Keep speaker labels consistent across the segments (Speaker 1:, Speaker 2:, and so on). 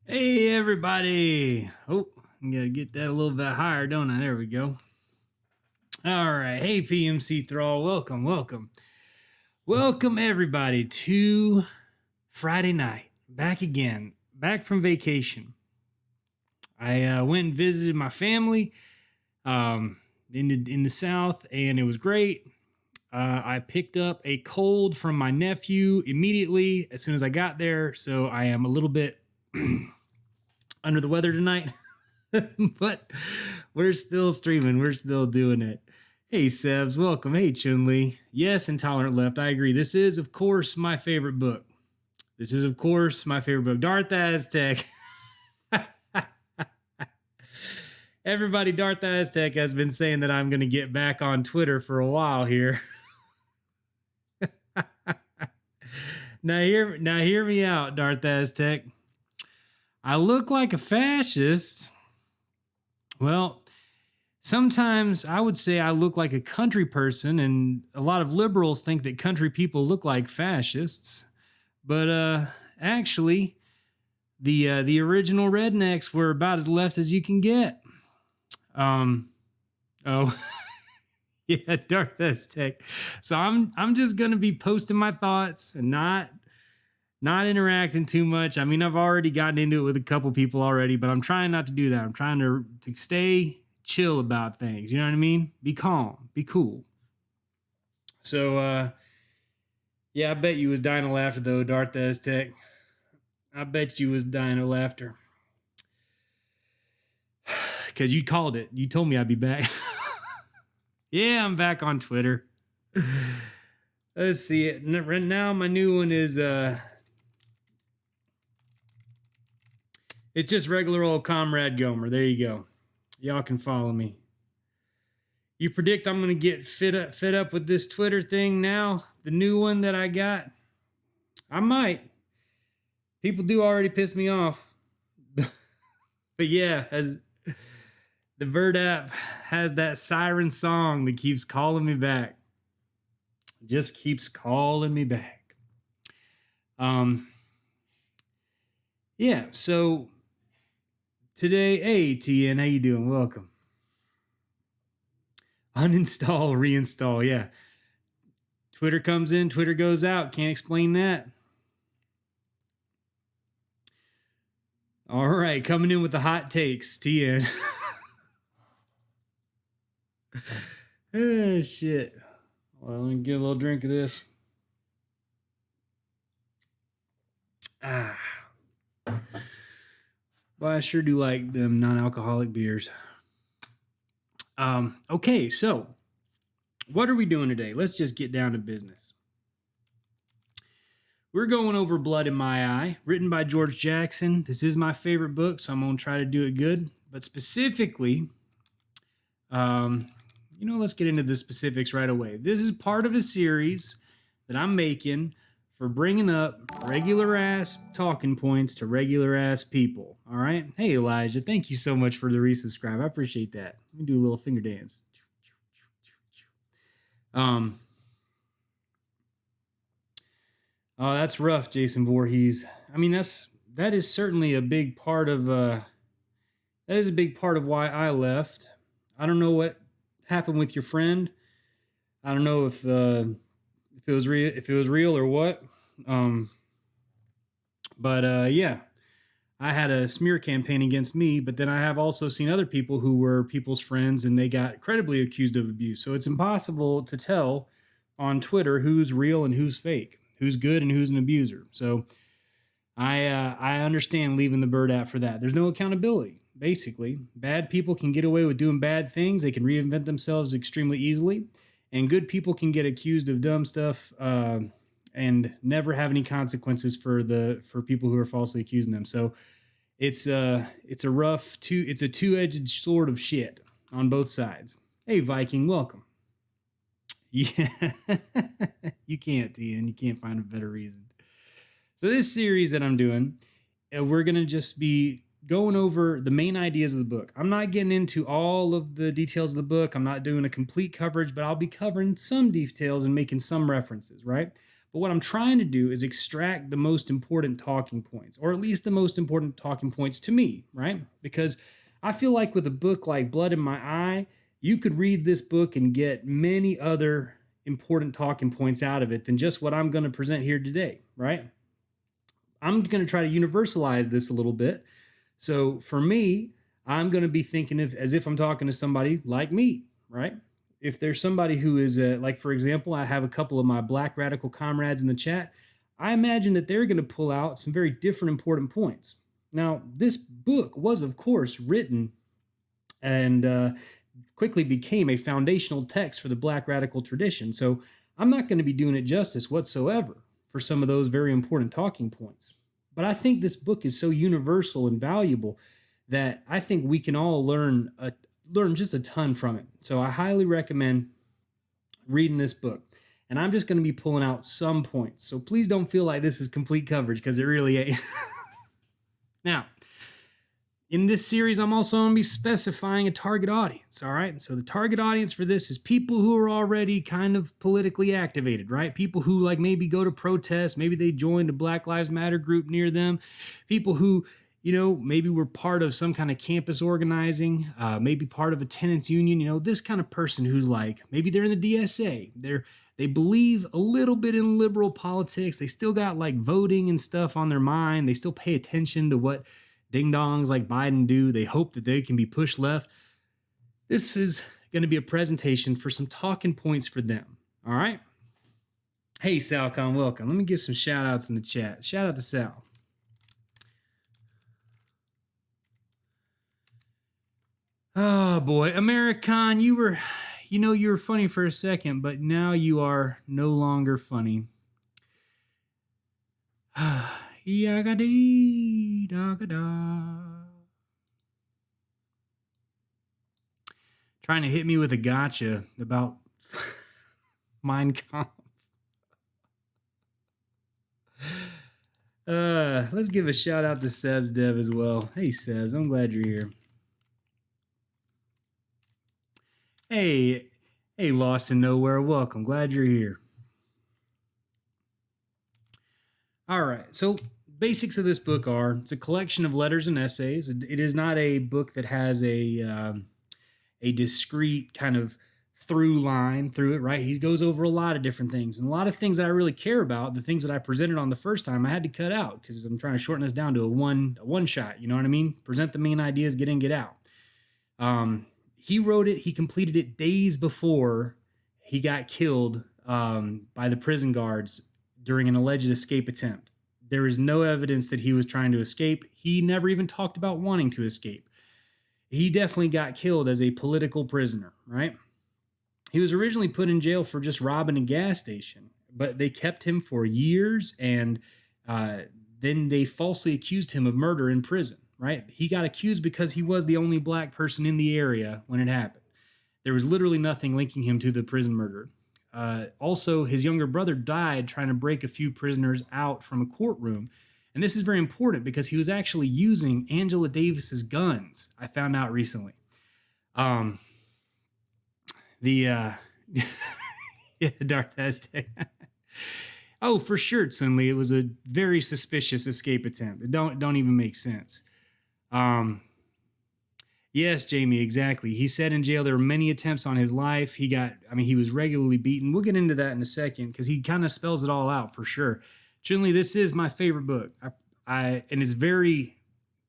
Speaker 1: Hey everybody! Oh, I gotta get that a little bit higher, don't I? There we go. All right. Hey PMC Thrall, welcome everybody to Friday night. Back again, back from vacation. I went and visited my family in the South, and it was great. I picked up a cold from my nephew immediately as soon as I got there, so I am a little bit under the weather tonight. But we're still streaming. We're still doing it. Hey, Sebs, welcome. Hey, Chun-Li. Yes, Intolerant Left. I agree. This is, of course, my favorite book. Darth Aztec. Everybody, Darth Aztec has been saying that I'm going to get back on Twitter for a while here. Now hear me out, Darth Aztec. I look like a fascist. Well, sometimes I would say I look like a country person, and a lot of liberals think that country people look like fascists. But actually, the original rednecks were about as left as you can get. Oh, yeah, Dark Aztec. So I'm just gonna be posting my thoughts and not interacting too much. I mean, I've already gotten into it with a couple people already, but I'm trying not to do that. I'm trying to stay chill about things. You know what I mean? Be calm, be cool. So, yeah, I bet you was dying of laughter though, Darth Aztec. I bet you was dying of laughter. Because you called it. You told me I'd be back. Yeah, I'm back on Twitter. Let's see it. Right now, my new one is it's just regular old Comrade Gomer. There you go. Y'all can follow me. You predict I'm gonna get fed up with this Twitter thing now? The new one that I got? I might. People do already piss me off. But yeah, as the Bird app has that siren song that keeps calling me back. Just keeps calling me back. Yeah, so today, hey TN, how you doing? Welcome. Uninstall, reinstall, yeah. Twitter comes in, Twitter goes out. Can't explain that. All right, coming in with the hot takes, TN. Oh, shit. Well, let me get a little drink of this. Well, I sure do like them non-alcoholic beers. Okay, so what are we doing today? Let's just get down to business. We're going over Blood in My Eye, written by George Jackson. This is my favorite book, so I'm going to try to do it good. But specifically, let's get into the specifics right away. This is part of a series that I'm making for bringing up regular ass talking points to regular ass people. All right. Hey, Elijah, thank you so much for the resubscribe. I appreciate that. Let me do a little finger dance. Oh, that's rough, Jason Voorhees. I mean, that is certainly a big part of why I left. I don't know what happened with your friend. I don't know if it was real or what. But yeah, I had a smear campaign against me, but then I have also seen other people who were people's friends and they got credibly accused of abuse. So it's impossible to tell on Twitter who's real and who's fake, who's good and who's an abuser. So I understand leaving the Bird app for that. There's no accountability. Basically, bad people can get away with doing bad things. They can reinvent themselves extremely easily, and good people can get accused of dumb stuff and never have any consequences for people who are falsely accusing them. So it's a two-edged sword of shit on both sides. Hey, Viking, welcome. Yeah, you can't, Ian. You can't find a better reason. So this series that I'm doing, we're going to just be going over the main ideas of the book. I'm not getting into all of the details of the book. I'm not doing a complete coverage, but I'll be covering some details and making some references, right? But what I'm trying to do is extract the most important talking points, or at least the most important talking points to me, right? Because I feel like with a book like Blood in My Eye, you could read this book and get many other important talking points out of it than just what I'm going to present here today, right? I'm going to try to universalize this a little bit. So for me, I'm going to be thinking of as if I'm talking to somebody like me, right? If there's somebody who is like, for example, I have a couple of my black radical comrades in the chat. I imagine that they're going to pull out some very different important points. Now, this book was, of course, written and quickly became a foundational text for the black radical tradition. So I'm not going to be doing it justice whatsoever for some of those very important talking points. But I think this book is so universal and valuable that I think we can all learn just a ton from it. So I highly recommend reading this book. And I'm just going to be pulling out some points. So please don't feel like this is complete coverage, because it really ain't. Now, in this series, I'm also going to be specifying a target audience, all right? So the target audience for this is people who are already kind of politically activated, right? People who like maybe go to protests, maybe they joined a Black Lives Matter group near them, people who, you know, maybe were part of some kind of campus organizing, maybe part of a tenants union, you know, this kind of person who's like, maybe they're in the DSA, they believe a little bit in liberal politics, they still got like voting and stuff on their mind, they still pay attention to what ding-dongs like Biden do. They hope that they can be pushed left. This is going to be a presentation for some talking points for them. All right? Hey, Salcon, welcome. Let me give some shout-outs in the chat. Shout out to Sal. Oh, boy. Americon, you were funny for a second, but now you are no longer funny. Yagadee, dagada. Trying to hit me with a gotcha about Mein Kampf. Let's give a shout out to Sebs Dev as well. Hey, Sebs, I'm glad you're here. Hey, Lost in Nowhere, welcome. Glad you're here. All right, so basics of this book are it's a collection of letters and essays. It is not a book that has a discrete kind of through line through it, right? He goes over a lot of different things, and a lot of things that I really care about, the things that I presented on the first time, I had to cut out because I'm trying to shorten this down to a one shot. You know what I mean? Present the main ideas, get in, get out. He wrote it. He completed it days before he got killed by the prison guards during an alleged escape attempt. There is no evidence that he was trying to escape. He never even talked about wanting to escape. He definitely got killed as a political prisoner, right? He was originally put in jail for just robbing a gas station, but they kept him for years, and then they falsely accused him of murder in prison, right? He got accused because he was the only black person in the area when it happened. There was literally nothing linking him to the prison murder. Also, his younger brother died trying to break a few prisoners out from a courtroom. And this is very important because he was actually using Angela Davis's guns, I found out recently. Yeah, Dark Aztec. Oh, for sure, Tsunli. It was a very suspicious escape attempt. It don't even make sense. Yes, Jamie, exactly. He said in jail there were many attempts on his life. He was regularly beaten. We'll get into that in a second because he kind of spells it all out for sure. Chunli, this is my favorite book. And it's very,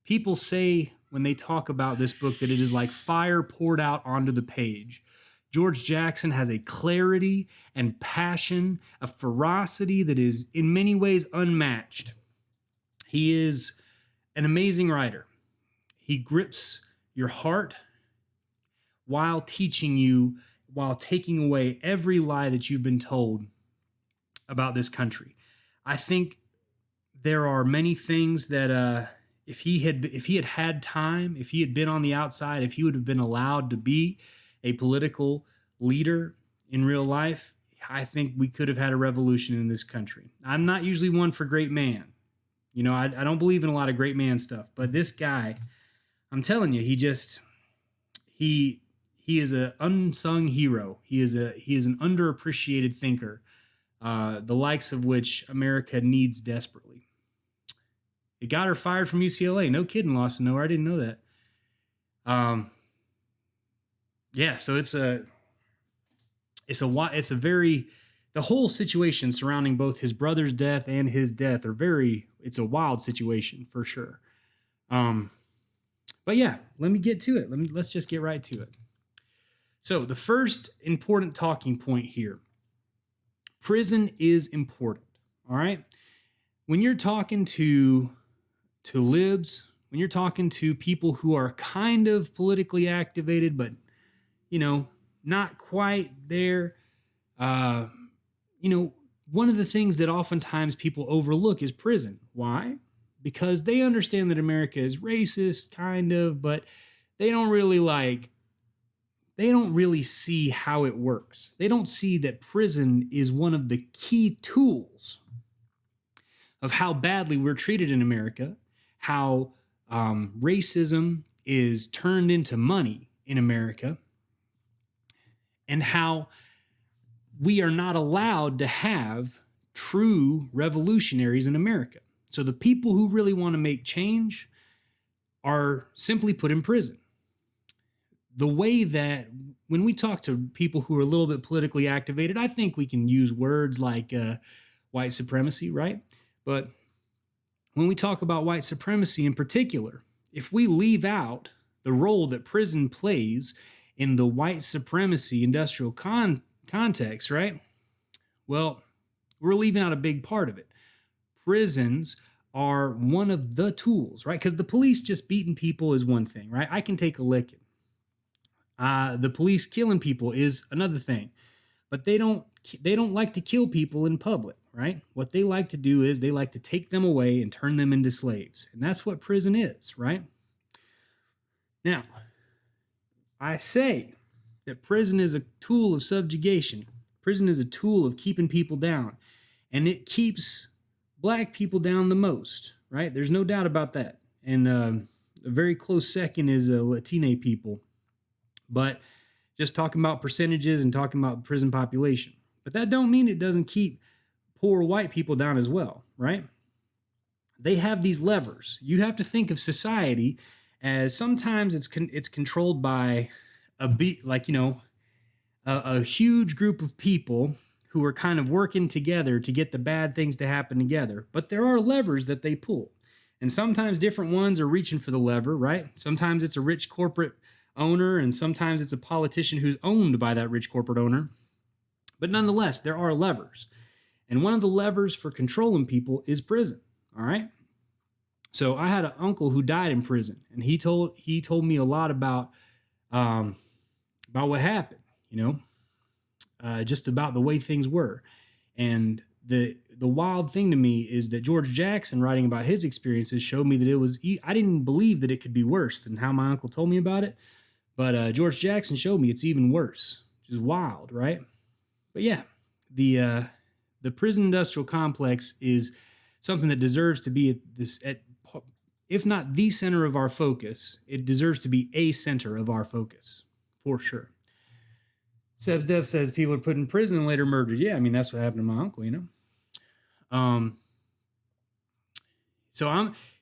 Speaker 1: people say when they talk about this book that it is like fire poured out onto the page. George Jackson has a clarity and passion, a ferocity that is in many ways unmatched. He is an amazing writer. He grips your heart while teaching you, while taking away every lie that you've been told about this country. I think there are many things that if he had time, if he had been on the outside, if he would have been allowed to be a political leader in real life, I think we could have had a revolution in this country. I'm not usually one for great man. You know, I don't believe in a lot of great man stuff, but this guy, I'm telling you, he is an unsung hero. He is an underappreciated thinker. the likes of which America needs desperately. It got her fired from UCLA. No kidding, Lawson. No, I didn't know that. Yeah, so it's a very, the whole situation surrounding both his brother's death and his death it's a wild situation for sure. But yeah, let me get to it. Let's just get right to it. So the first important talking point here, prison is important. All right. When you're talking to libs, when you're talking to people who are kind of politically activated, but not quite there, one of the things that oftentimes people overlook is prison. Why? Because they understand that America is racist, kind of, but they don't really see how it works. They don't see that prison is one of the key tools of how badly we're treated in America, how racism is turned into money in America, and how we are not allowed to have true revolutionaries in America. So the people who really want to make change are simply put in prison. The way that when we talk to people who are a little bit politically activated, I think we can use words like white supremacy, right? But when we talk about white supremacy in particular, if we leave out the role that prison plays in the white supremacy industrial context, right? Well, we're leaving out a big part of it. Prisons are one of the tools, right? Because the police just beating people is one thing, right? I can take a licking. The police killing people is another thing, but they don't like to kill people in public, right? What they like to do is they like to take them away and turn them into slaves, and that's what prison is, right? Now, I say that prison is a tool of subjugation. Prison is a tool of keeping people down, and it keeps black people down the most, right? There's no doubt about that. And a very close second is Latino people. But just talking about percentages and talking about prison population. But that don't mean it doesn't keep poor white people down as well, right? They have these levers. You have to think of society as sometimes it's controlled by a huge group of people who are kind of working together to get the bad things to happen together. But there are levers that they pull. And sometimes different ones are reaching for the lever, right? Sometimes it's a rich corporate owner, and sometimes it's a politician who's owned by that rich corporate owner. But nonetheless, there are levers. And one of the levers for controlling people is prison, all right? So I had an uncle who died in prison, and he told me a lot about what happened, just about the way things were. And the wild thing to me is that George Jackson, writing about his experiences, showed me that I didn't believe that it could be worse than how my uncle told me about it. But George Jackson showed me it's even worse, which is wild, right? But yeah, the prison industrial complex is something that deserves to be if not the center of our focus, it deserves to be a center of our focus, for sure. Seb's Dev says people are put in prison and later murdered. Yeah, I mean, that's what happened to my uncle,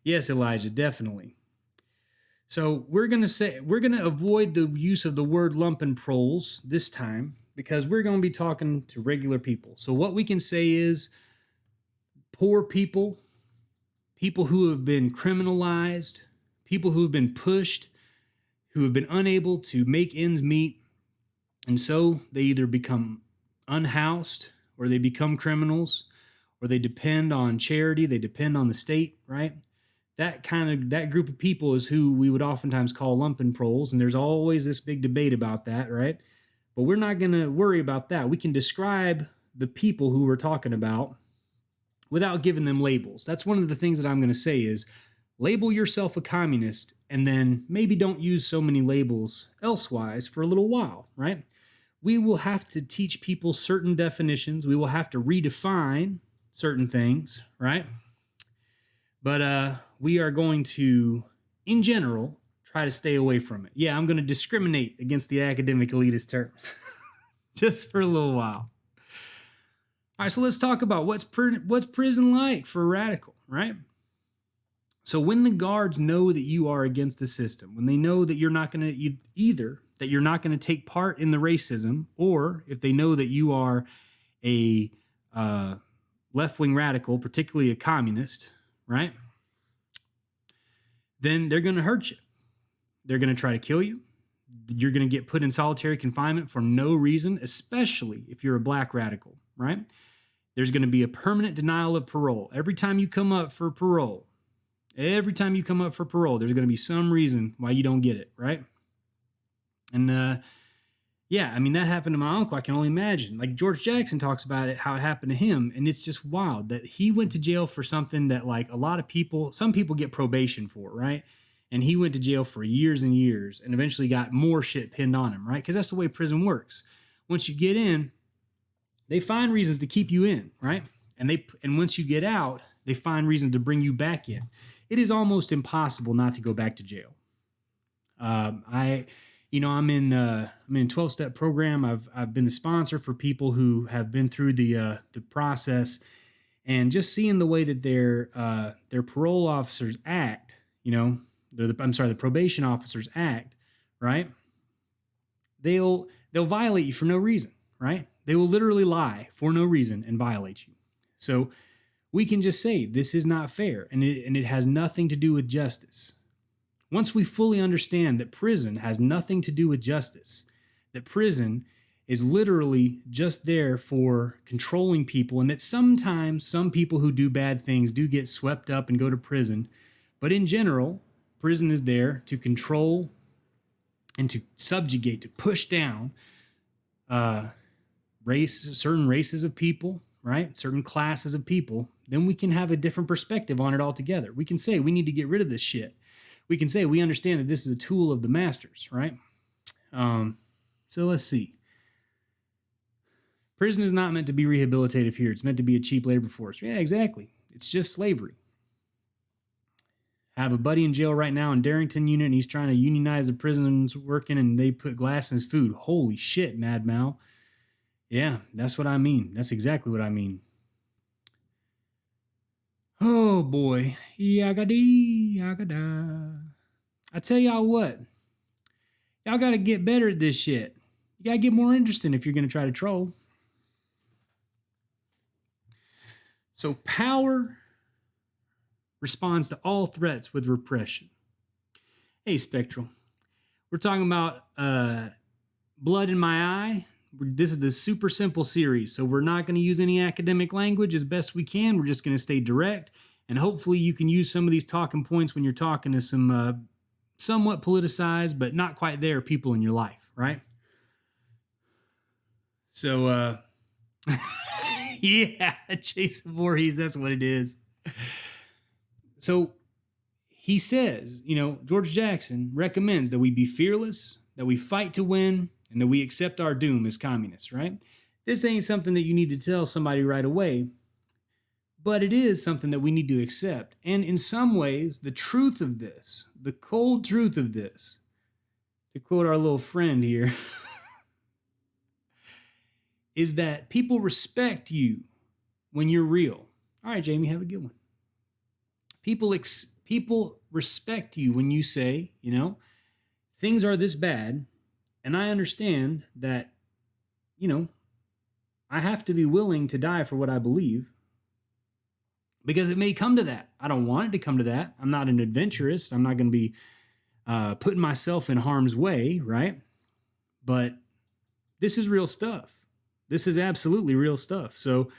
Speaker 1: Yes, Elijah, definitely. So we're going to avoid the use of the word lumpen proles this time because we're going to be talking to regular people. So what we can say is poor people, people who have been criminalized, people who have been pushed, who have been unable to make ends meet. And so they either become unhoused or they become criminals or they depend on charity, they depend on the state, right? That group of people is who we would oftentimes call lumpen proles, and there's always this big debate about that, right? But we're not going to worry about that. We can describe the people who we're talking about without giving them labels. That's one of the things that I'm going to say is label yourself a communist and then maybe don't use so many labels elsewise for a little while, right? We will have to teach people certain definitions. We will have to redefine certain things, right? But we are going to, in general, try to stay away from it. Yeah, I'm going to discriminate against the academic elitist terms just for a little while. All right, so let's talk about what's prison like for a radical, right? So when the guards know that you are against the system, when they know that you're not going to either that you're not going to take part in the racism, or if they know that you are a left-wing radical, particularly a communist, right? Then they're going to hurt you. They're going to try to kill you. You're going to get put in solitary confinement for no reason, especially if you're a black radical, right? There's going to be a permanent denial of parole. Every time you come up for parole, there's going to be some reason why you don't get it, right? And yeah, I mean, that happened to my uncle. I can only imagine. Like George Jackson talks about it, how it happened to him. And it's just wild that he went to jail for something that like a lot of people, some people get probation for, right? And he went to jail for years and years and eventually got more shit pinned on him, right? Because that's the way prison works. Once you get in, they find reasons to keep you in, right? And once you get out, they find reasons to bring you back in. It is almost impossible not to go back to jail. I'm in 12-step program. I've been the sponsor for people who have been through the process, and just seeing the way that their parole officers act, the probation officers act, right? They'll violate you for no reason, right? They will literally lie for no reason and violate you. So we can just say this is not fair, and it has nothing to do with justice. Once we fully understand that prison has nothing to do with justice, that prison is literally just there for controlling people, and that sometimes some people who do bad things do get swept up and go to prison, but in general, prison is there to control and to subjugate, to push down certain races of people, right? Certain classes of people. Then we can have a different perspective on it altogether. We can say we need to get rid of this shit. We can say we understand that this is a tool of the masters, right? So let's see. Prison is not meant to be rehabilitative here. It's meant to be a cheap labor force. Yeah, exactly. It's just slavery. I have a buddy in jail right now in Darrington unit, and he's trying to unionize the prisons working, and they put glass in his food. Holy shit, Mad Mal. Yeah, that's what I mean. That's exactly what I mean. Oh boy. Yagada. I tell y'all what. Y'all got to get better at this shit. You got to get more interesting if you're going to try to troll. So power responds to all threats with repression. Hey, Spectral. We're talking about blood in my eye. This is the super simple series, so we're not going to use any academic language as best we can. We're just going to stay direct, and hopefully you can use some of these talking points when you're talking to some somewhat politicized, but not quite there people in your life, right? So, yeah, Jason Voorhees, that's what it is. So he says, George Jackson recommends that we be fearless, that we fight to win, and that we accept our doom as communists, right? This ain't something that you need to tell somebody right away, but it is something that we need to accept. And in some ways, the truth of this, the cold truth of this, to quote our little friend here, is that people respect you when you're real. All right, Jamie, have a good one. People respect you when you say, things are this bad, and I understand that, I have to be willing to die for what I believe, because it may come to that. I don't want it to come to that. I'm not an adventurist. I'm not going to be putting myself in harm's way, right? But this is real stuff. This is absolutely real stuff. So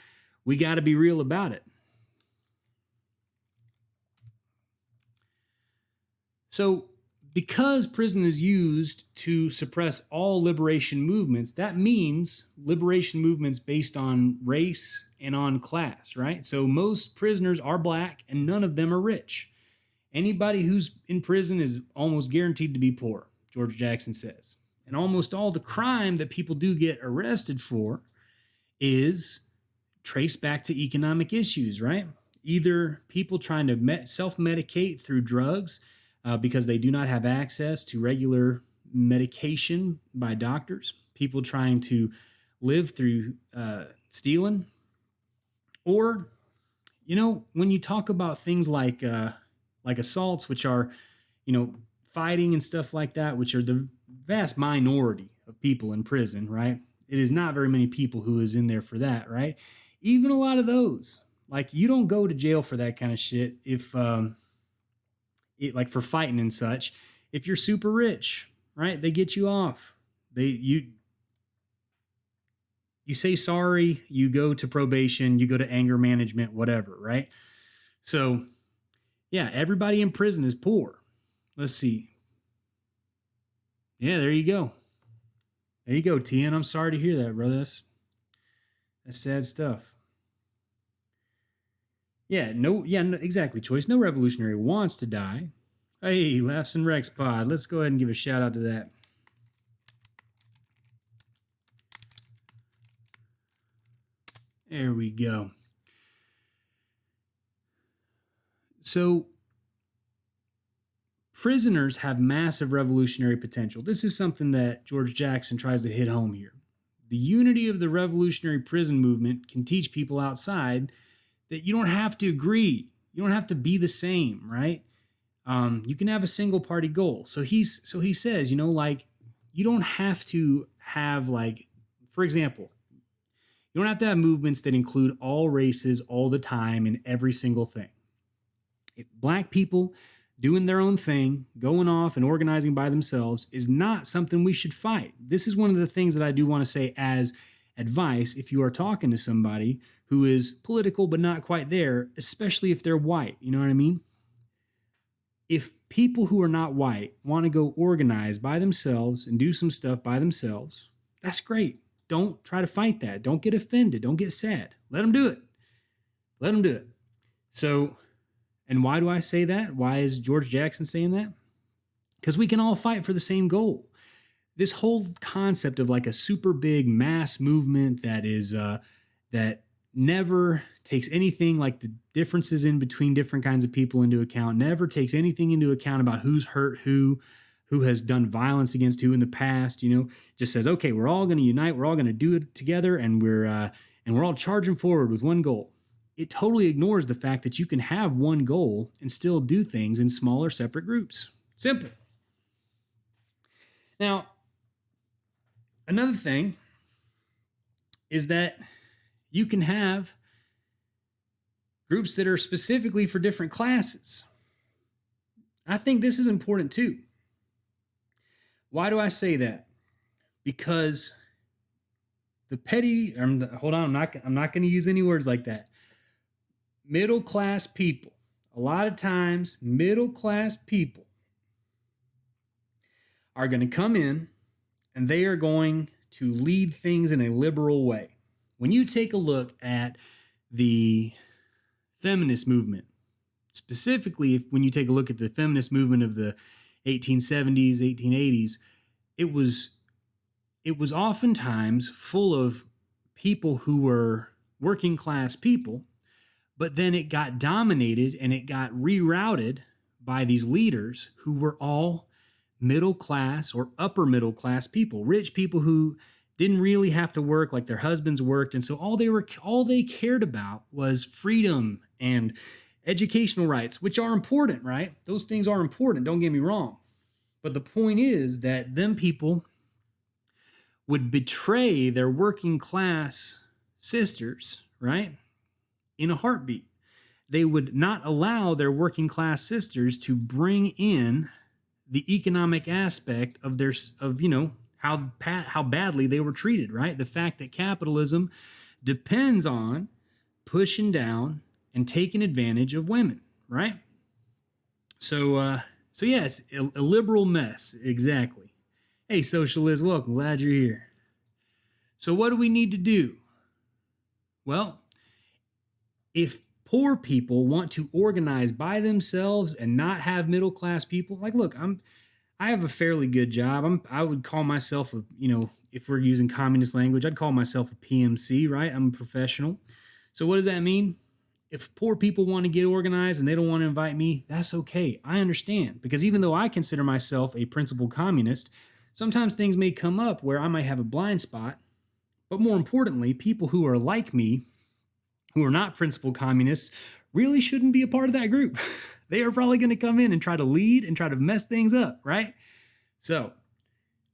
Speaker 1: we got to be real about it. So because prison is used to suppress all liberation movements, that means liberation movements based on race and on class, right? So most prisoners are black and none of them are rich. Anybody who's in prison is almost guaranteed to be poor, George Jackson says. And almost all the crime that people do get arrested for is traced back to economic issues, right? Either people trying to self-medicate through drugs, because they do not have access to regular medication by doctors, people trying to live through stealing, Or, you know, when you talk about things like assaults, which are, you know, fighting and stuff like that, which are the vast minority of people in prison, right? It is not very many people who is in there for that, right? Even a lot of those, like you don't go to jail for that kind of shit if, like for fighting and such. If you're super rich, right? They get you off. You say sorry, you go to probation, you go to anger management, whatever, right? So, yeah, everybody in prison is poor. Let's see. Yeah, there you go. There you go, Tian. I'm sorry to hear that, brother. That's sad stuff. Yeah, no, exactly, Choice. No revolutionary wants to die. Hey, Laughs and Rex Pod. Let's go ahead and give a shout out to that. There we go. So, prisoners have massive revolutionary potential. This is something that George Jackson tries to hit home here. The unity of the revolutionary prison movement can teach people outside that you don't have to agree. You don't have to be the same, right? You can have a single party goal. So he says, you know, like you don't have to have like, for example, you don't have to have movements that include all races all the time in every single thing. If black people doing their own thing, going off and organizing by themselves is not something we should fight. This is one of the things that I do want to say as advice if you are talking to somebody who is political but not quite there, especially if they're white. You know what I mean? If people who are not white want to go organize by themselves and do some stuff by themselves, that's great. Don't try to fight that. Don't get offended. Don't get sad. Let them do it. Let them do it. So, and why do I say that? Why is George Jackson saying that? Because we can all fight for the same goal. This whole concept of like a super big mass movement that is that never takes anything like the differences in between different kinds of people into account, never takes anything into account about who's hurt who has done violence against who in the past, you know, just says, okay, we're all going to unite, we're all going to do it together, and we're all charging forward with one goal. It totally ignores the fact that you can have one goal and still do things in smaller, separate groups. Simple. Now, another thing is that you can have groups that are specifically for different classes. I think this is important too. Why do I say that? Because the petty, hold on, I'm not going to use any words like that. Middle class people, a lot of times, middle class people are going to come in and they are going to lead things in a liberal way. When you take a look at the feminist movement, specifically when you take a look at the feminist movement of the 1870s, 1880s, it was oftentimes full of people who were working class people, but then it got dominated and it got rerouted by these leaders who were all middle class or upper middle class people, rich people who didn't really have to work, like their husbands worked, and so all they cared about was freedom and educational rights, which are important, right? Those things are important, don't get me wrong. But the point is that them people would betray their working class sisters, right? In a heartbeat. They would not allow their working class sisters to bring in the economic aspect of how badly they were treated, right? The fact that capitalism depends on pushing down and taking advantage of women, right? So yes, a liberal mess, exactly. Hey, Socialist, welcome. Glad you're here. So what do we need to do? Well, if poor people want to organize by themselves and not have middle class people, like, look, I have a fairly good job. I would call myself if we're using communist language, I'd call myself a PMC, right? I'm a professional. So what does that mean? If poor people want to get organized and they don't want to invite me, that's okay. I understand, because even though I consider myself a principled communist, sometimes things may come up where I might have a blind spot. But more importantly, people who are like me, who are not principal communists really shouldn't be a part of that group. They are probably going to come in and try to lead and try to mess things up, right? So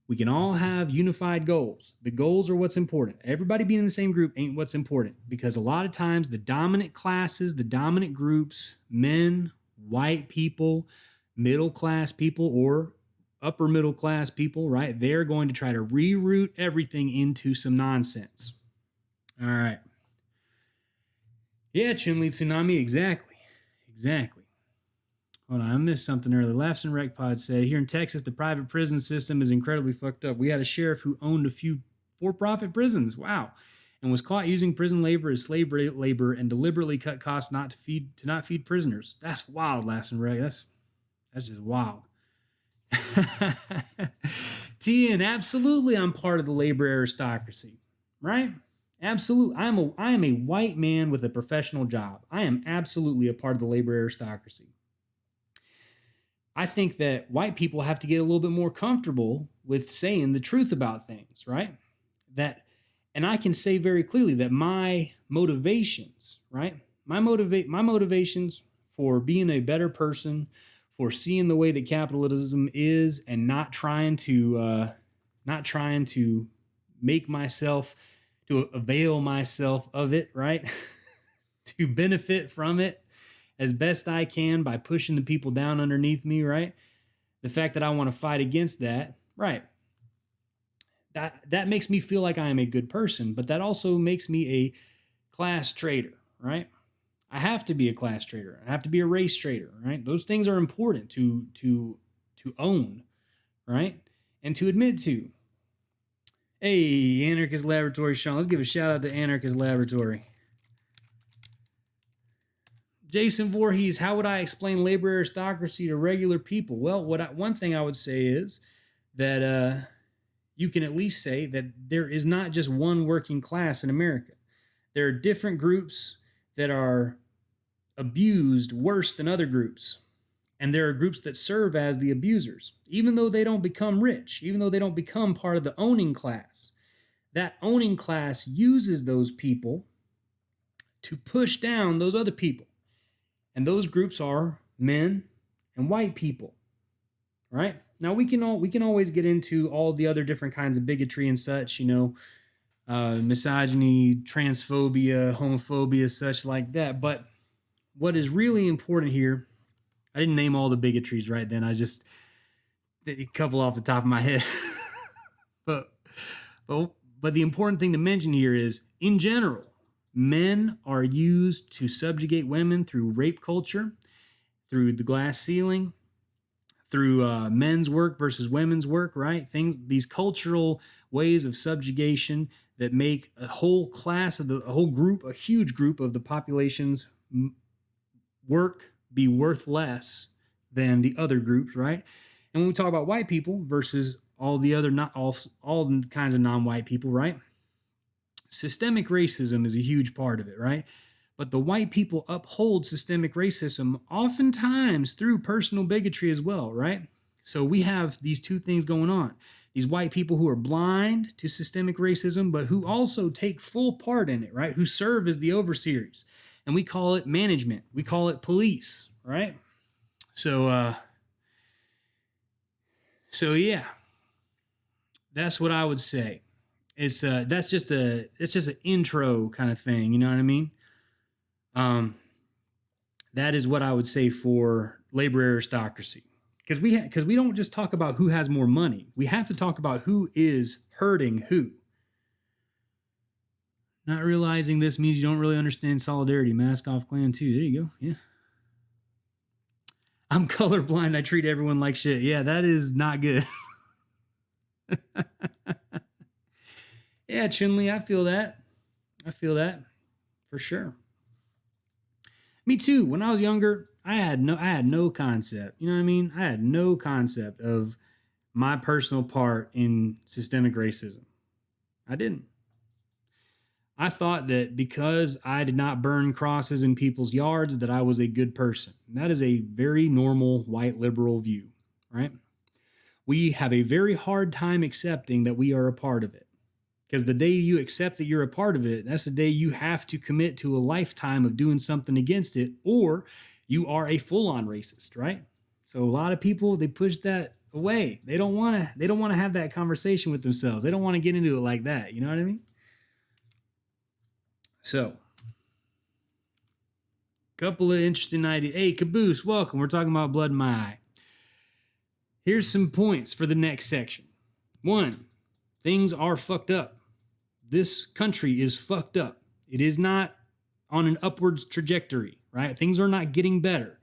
Speaker 1: we can all have unified goals. The goals are what's important. Everybody being in the same group ain't what's important, because a lot of times the dominant classes, the dominant groups, men, white people, middle class people, or upper middle class people, right? They're going to try to reroute everything into some nonsense. All right. Yeah, Chun-Li Tsunami, exactly. Hold on, I missed something earlier. Laughs and Rec Pod said, here in Texas, the private prison system is incredibly fucked up. We had a sheriff who owned a few for-profit prisons. Wow. And was caught using prison labor as slave labor and deliberately cut costs not to not feed prisoners. That's wild, Laughs and Rec. That's just wild. TN, absolutely I'm part of the labor aristocracy, right? Absolutely. I am a white man with a professional job. I am absolutely a part of the labor aristocracy. I think that white people have to get a little bit more comfortable with saying the truth about things, right? And I can say very clearly that my motivations, right? My motivations for being a better person, for seeing the way that capitalism is, and not trying to make myself, to avail myself of it, right? To benefit from it as best I can by pushing the people down underneath me, right? The fact that I want to fight against that, right? That makes me feel like I am a good person, but that also makes me a class traitor, right? I have to be a class traitor. I have to be a race traitor, right? Those things are important to own, right? And to admit to. Hey, Anarchist Laboratory, Sean. Let's give a shout out to Anarchist Laboratory. Jason Voorhees, how would I explain labor aristocracy to regular people? Well, one thing I would say is that you can at least say that there is not just one working class in America. There are different groups that are abused worse than other groups. And there are groups that serve as the abusers, even though they don't become rich, even though they don't become part of the owning class. That owning class uses those people to push down those other people. And those groups are men and white people, right? Now we can always get into all the other different kinds of bigotry and such, misogyny, transphobia, homophobia, such like that. But what is really important here, I didn't name all the bigotries right then. I just did a couple off the top of my head. but the important thing to mention here is, in general, men are used to subjugate women through rape culture, through the glass ceiling, through men's work versus women's work, right? These cultural ways of subjugation that make a whole class of a huge group of the population's work be worth less than the other groups, right? And when we talk about white people versus all the other, not all kinds of non-white people, right? Systemic racism is a huge part of it, right? But the white people uphold systemic racism oftentimes through personal bigotry as well, right? So we have these two things going on. These white people who are blind to systemic racism, but who also take full part in it, right? Who serve as the overseers. And we call it management. We call it police, right? So yeah, that's what I would say. It's just an intro kind of thing, you know what I mean? That is what I would say for labor aristocracy, because we don't just talk about who has more money. We have to talk about who is hurting who. Not realizing this means you don't really understand solidarity. Mask off clan too. There you go. Yeah. I'm colorblind. I treat everyone like shit. Yeah, that is not good. Yeah, Chun-Li, I feel that. For sure. Me too. When I was younger, I had no concept. You know what I mean? I had no concept of my personal part in systemic racism. I didn't. I thought that because I did not burn crosses in people's yards, that I was a good person. And that is a very normal white liberal view, right? We have a very hard time accepting that we are a part of it. Because the day you accept that you're a part of it, that's the day you have to commit to a lifetime of doing something against it, or you are a full-on racist, right? So a lot of people, they push that away. They don't want to have that conversation with themselves. They don't want to get into it like that. You know what I mean? So, couple of interesting ideas. Hey, Caboose, welcome. We're talking about blood in my eye. Here's some points for the next section. 1, things are fucked up. This country is fucked up. It is not on an upwards trajectory, right? Things are not getting better.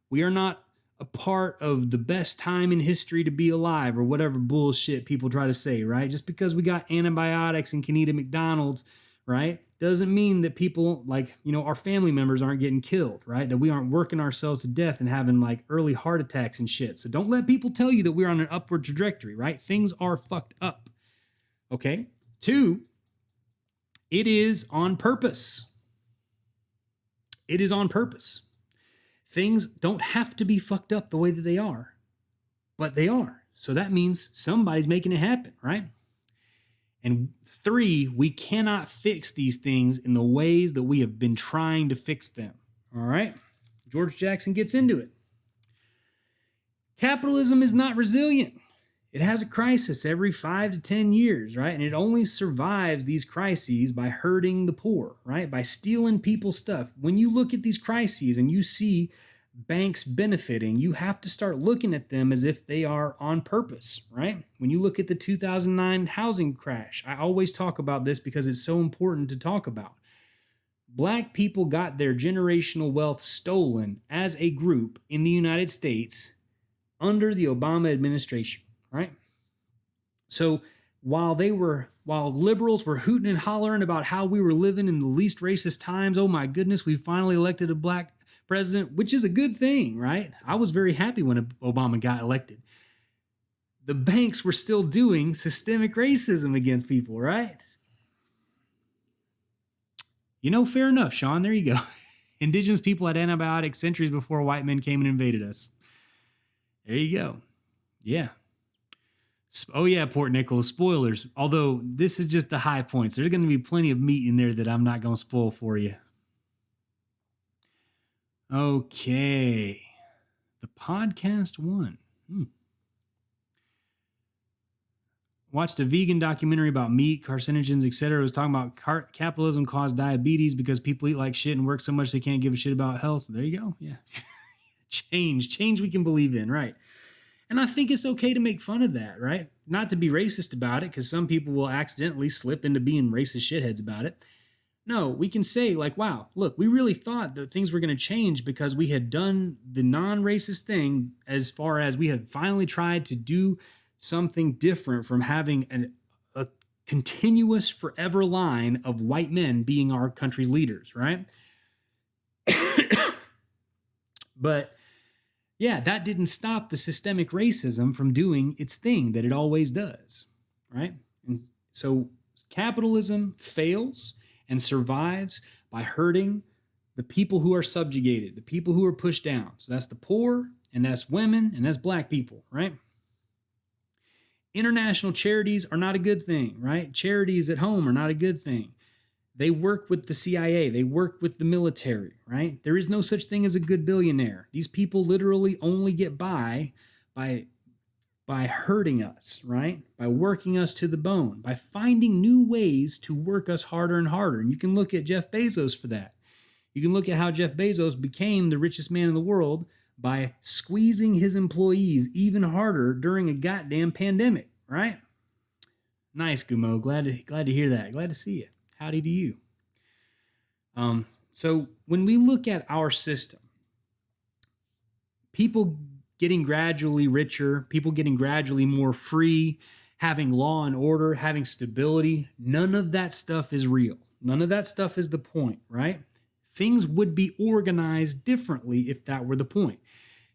Speaker 1: We are not a part of the best time in history to be alive, or whatever bullshit people try to say, right? Just because we got antibiotics and can eat at McDonald's, right, doesn't mean that people, like, our family members aren't getting killed, right? That we aren't working ourselves to death and having like early heart attacks and shit. So don't let people tell you that we're on an upward trajectory, right? Things are fucked up. Okay. 2, it is on purpose. It is on purpose. Things don't have to be fucked up the way that they are, but they are. So that means somebody's making it happen, right? And 3, we cannot fix these things in the ways that we have been trying to fix them. All right? George Jackson gets into it. Capitalism is not resilient. It has a crisis every 5 to 10 years, right? And it only survives these crises by hurting the poor, right? By stealing people's stuff. When you look at these crises and you see banks benefiting, you have to start looking at them as if they are on purpose, right? When you look at the 2009 housing crash, I always talk about this because it's so important to talk about. Black people got their generational wealth stolen as a group in the United States under the Obama administration, right? So while liberals were hooting and hollering about how we were living in the least racist times, oh my goodness, we finally elected a black president, which is a good thing, right? I was very happy when Obama got elected. The banks were still doing systemic racism against people, right? Fair enough, Sean. There you go. Indigenous people had antibiotics centuries before white men came and invaded us. There you go. Yeah. Oh, yeah, Port Nicholas. Spoilers. Although this is just the high points. There's going to be plenty of meat in there that I'm not going to spoil for you. Okay. The podcast one. Watched a vegan documentary about meat, carcinogens, etc. It was talking about capitalism caused diabetes because people eat like shit and work so much they can't give a shit about health. There you go. Yeah. Change we can believe in, right? And I think it's okay to make fun of that, right? Not to be racist about it, because some people will accidentally slip into being racist shitheads about it. No, we can say like, wow, look, we really thought that things were going to change because we had done the non-racist thing, as far as we had finally tried to do something different from having a continuous forever line of white men being our country's leaders, right? But yeah, that didn't stop the systemic racism from doing its thing that it always does, right? And so capitalism fails and survives by hurting the people who are subjugated, the people who are pushed down. So that's the poor, and that's women, and that's black people, right? International charities are not a good thing, right? Charities at home are not a good thing. They work with the CIA. They work with the military, right? There is no such thing as a good billionaire. These people literally only get by hurting us, right? By working us to the bone, by finding new ways to work us harder and harder. And you can look at Jeff Bezos for that. You can look at how Jeff Bezos became the richest man in the world by squeezing his employees even harder during a goddamn pandemic, right? Nice, Gumo. Glad to hear that. Glad to see you. Howdy to you. So when we look at our system, people getting gradually richer, people getting gradually more free, having law and order, having stability, none of that stuff is real. None of that stuff is the point, right? Things would be organized differently if that were the point.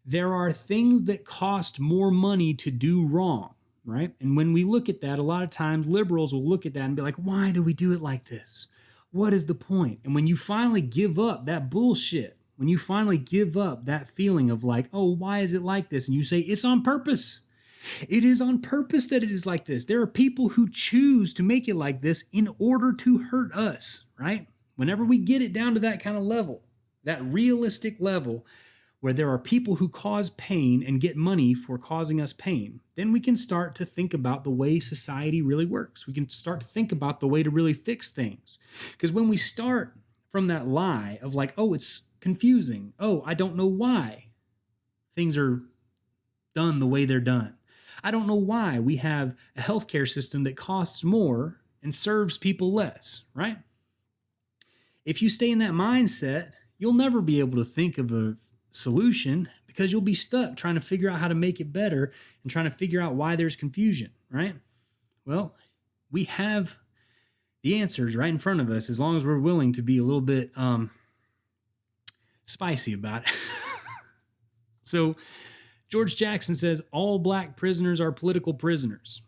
Speaker 1: There are things that cost more money to do wrong, right? And when we look at that, a lot of times liberals will look at that and be like, why do we do it like this? What is the point? And when you finally give up that bullshit, when you finally give up that feeling of like, oh, why is it like this? And you say, it's on purpose. It is on purpose that it is like this. There are people who choose to make it like this in order to hurt us, right? Whenever we get it down to that kind of level, that realistic level where there are people who cause pain and get money for causing us pain, then we can start to think about the way society really works. We can start to think about the way to really fix things. Because when we start from that lie of like, oh, it's confusing. Oh, I don't know why things are done the way they're done. I don't know why we have a healthcare system that costs more and serves people less, right? If you stay in that mindset, you'll never be able to think of a solution because you'll be stuck trying to figure out how to make it better and trying to figure out why there's confusion, right? Well, we have the answers right in front of us as long as we're willing to be a little bit spicy about it. So George Jackson says all black prisoners are political prisoners.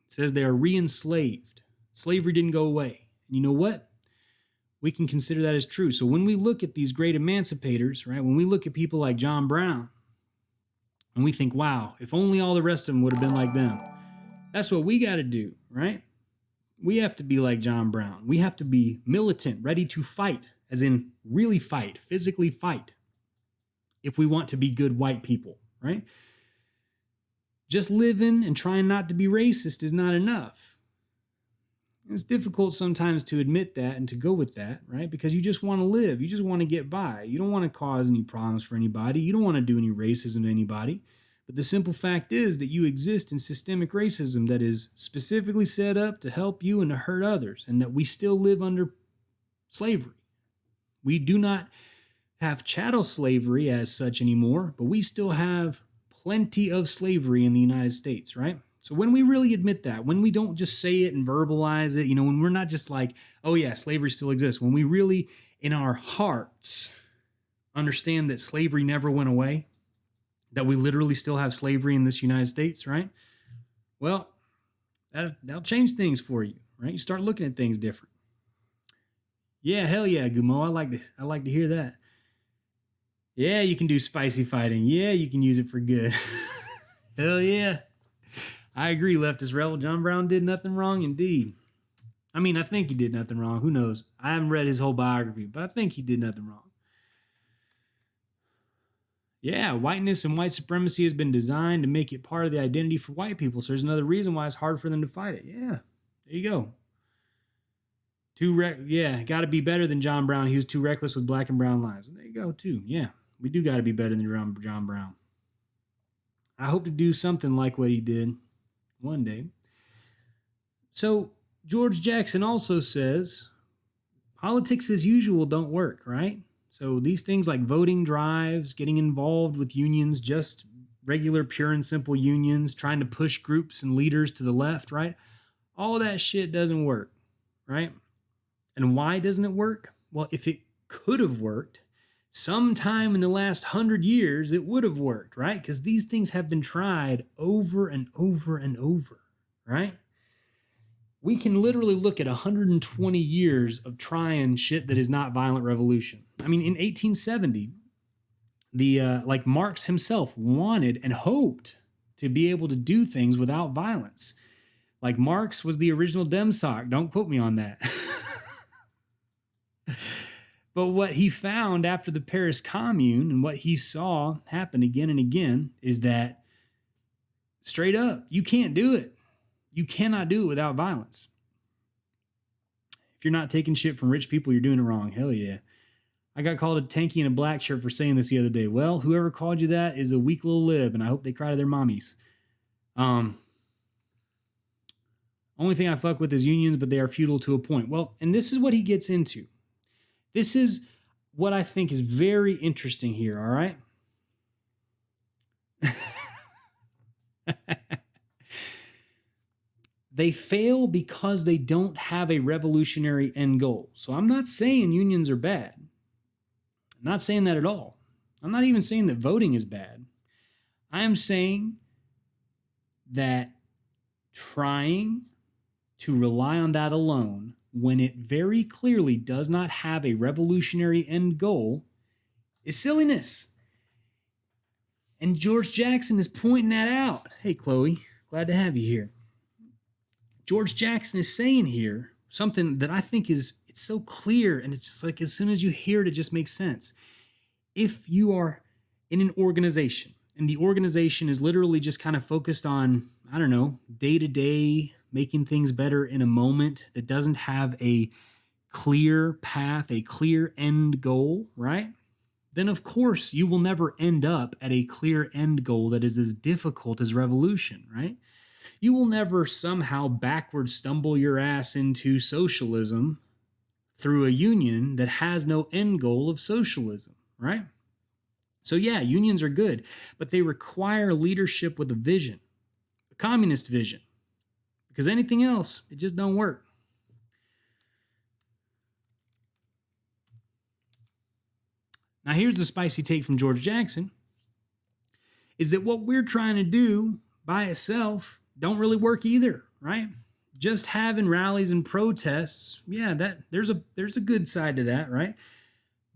Speaker 1: He says they are re-enslaved. Slavery didn't go away. And you know what? We can consider that as true. So when we look at these great emancipators, right, when we look at people like John Brown, and we think, wow, if only all the rest of them would have been like them. That's what we got to do, right? We have to be like John Brown. We have to be militant, ready to fight, as in really fight, physically fight, if we want to be good white people, right? Just living and trying not to be racist is not enough. It's difficult sometimes to admit that and to go with that, right? Because you just want to live. You just want to get by. You don't want to cause any problems for anybody. You don't want to do any racism to anybody. But the simple fact is that you exist in systemic racism that is specifically set up to help you and to hurt others, and that we still live under slavery. We do not have chattel slavery as such anymore, but we still have plenty of slavery in the United States, right? So when we really admit that, when we don't just say it and verbalize it, when we're not just like, oh yeah, slavery still exists, when we really in our hearts understand that slavery never went away, that we literally still have slavery in this United States, right? Well, that'll change things for you, right? You start looking at things different. Yeah, hell yeah, Gumo. I like to hear that. Yeah, you can do spicy fighting. Yeah, you can use it for good. Hell yeah. I agree, leftist rebel. John Brown did nothing wrong, indeed. I mean, I think he did nothing wrong. Who knows? I haven't read his whole biography, but I think he did nothing wrong. Yeah, whiteness and white supremacy has been designed to make it part of the identity for white people. So there's another reason why it's hard for them to fight it. Yeah, there you go. Got to be better than John Brown. He was too reckless with black and brown lives. There you go, too. Yeah, we do got to be better than John Brown. I hope to do something like what he did one day. So George Jackson also says politics as usual don't work, right? So these things like voting drives, getting involved with unions, just regular, pure and simple unions, trying to push groups and leaders to the left, right? All that shit doesn't work, right? And why doesn't it work? Well, if it could have worked, sometime in the last 100 years, it would have worked, right? Because these things have been tried over and over and over, right? We can literally look at 120 years of trying shit that is not violent revolution. I mean, in 1870, Marx himself wanted and hoped to be able to do things without violence. Like Marx was the original Demsoc. Don't quote me on that. But what he found after the Paris Commune and what he saw happen again and again is that straight up, you can't do it. You cannot do it without violence. If you're not taking shit from rich people, you're doing it wrong. Hell yeah. I got called a tanky in a black shirt for saying this the other day. Well, whoever called you that is a weak little lib, and I hope they cry to their mommies. Only thing I fuck with is unions, but they are futile to a point. Well, and this is what he gets into. This is what I think is very interesting here, all right? They fail because they don't have a revolutionary end goal. So I'm not saying unions are bad. I'm not saying that at all. I'm not even saying that voting is bad. I am saying that trying to rely on that alone when it very clearly does not have a revolutionary end goal is silliness. And George Jackson is pointing that out. Hey, Chloe, glad to have you here. George Jackson is saying here something that I think it's so clear, and it's just like as soon as you hear it, it just makes sense. If you are in an organization and the organization is literally just kind of focused on, I don't know, day to day, making things better in a moment that doesn't have a clear path, a clear end goal, right? Then of course you will never end up at a clear end goal that is as difficult as revolution, right? You will never somehow backward stumble your ass into socialism through a union that has no end goal of socialism, right? So, yeah, unions are good, but they require leadership with a vision, a communist vision, because anything else, it just don't work. Now, here's the spicy take from George Jackson, is that what we're trying to do by itself don't really work either, right? Just having rallies and protests, yeah, that there's a good side to that, right?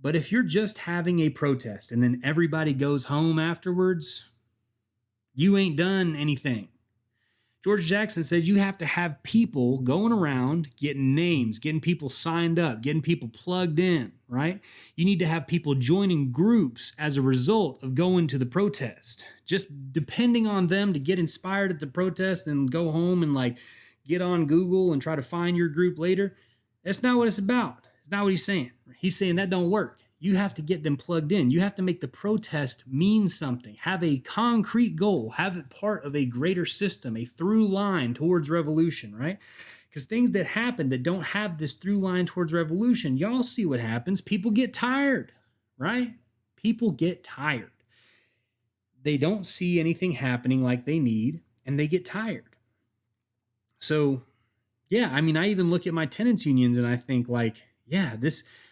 Speaker 1: But if you're just having a protest and then everybody goes home afterwards, you ain't done anything. George Jackson says you have to have people going around getting names, getting people signed up, getting people plugged in, right? You need to have people joining groups as a result of going to the protest. Just depending on them to get inspired at the protest and go home and like get on Google and try to find your group later. That's not what it's about. It's not what he's saying. He's saying that don't work. You have to get them plugged in. You have to make the protest mean something, have a concrete goal, have it part of a greater system, a through line towards revolution, right? Because things that happen that don't have this through line towards revolution, y'all see what happens. People get tired, right? People get tired. They don't see anything happening like they need, and they get tired. So, yeah, I mean, I even look at my tenants unions and I think like, yeah,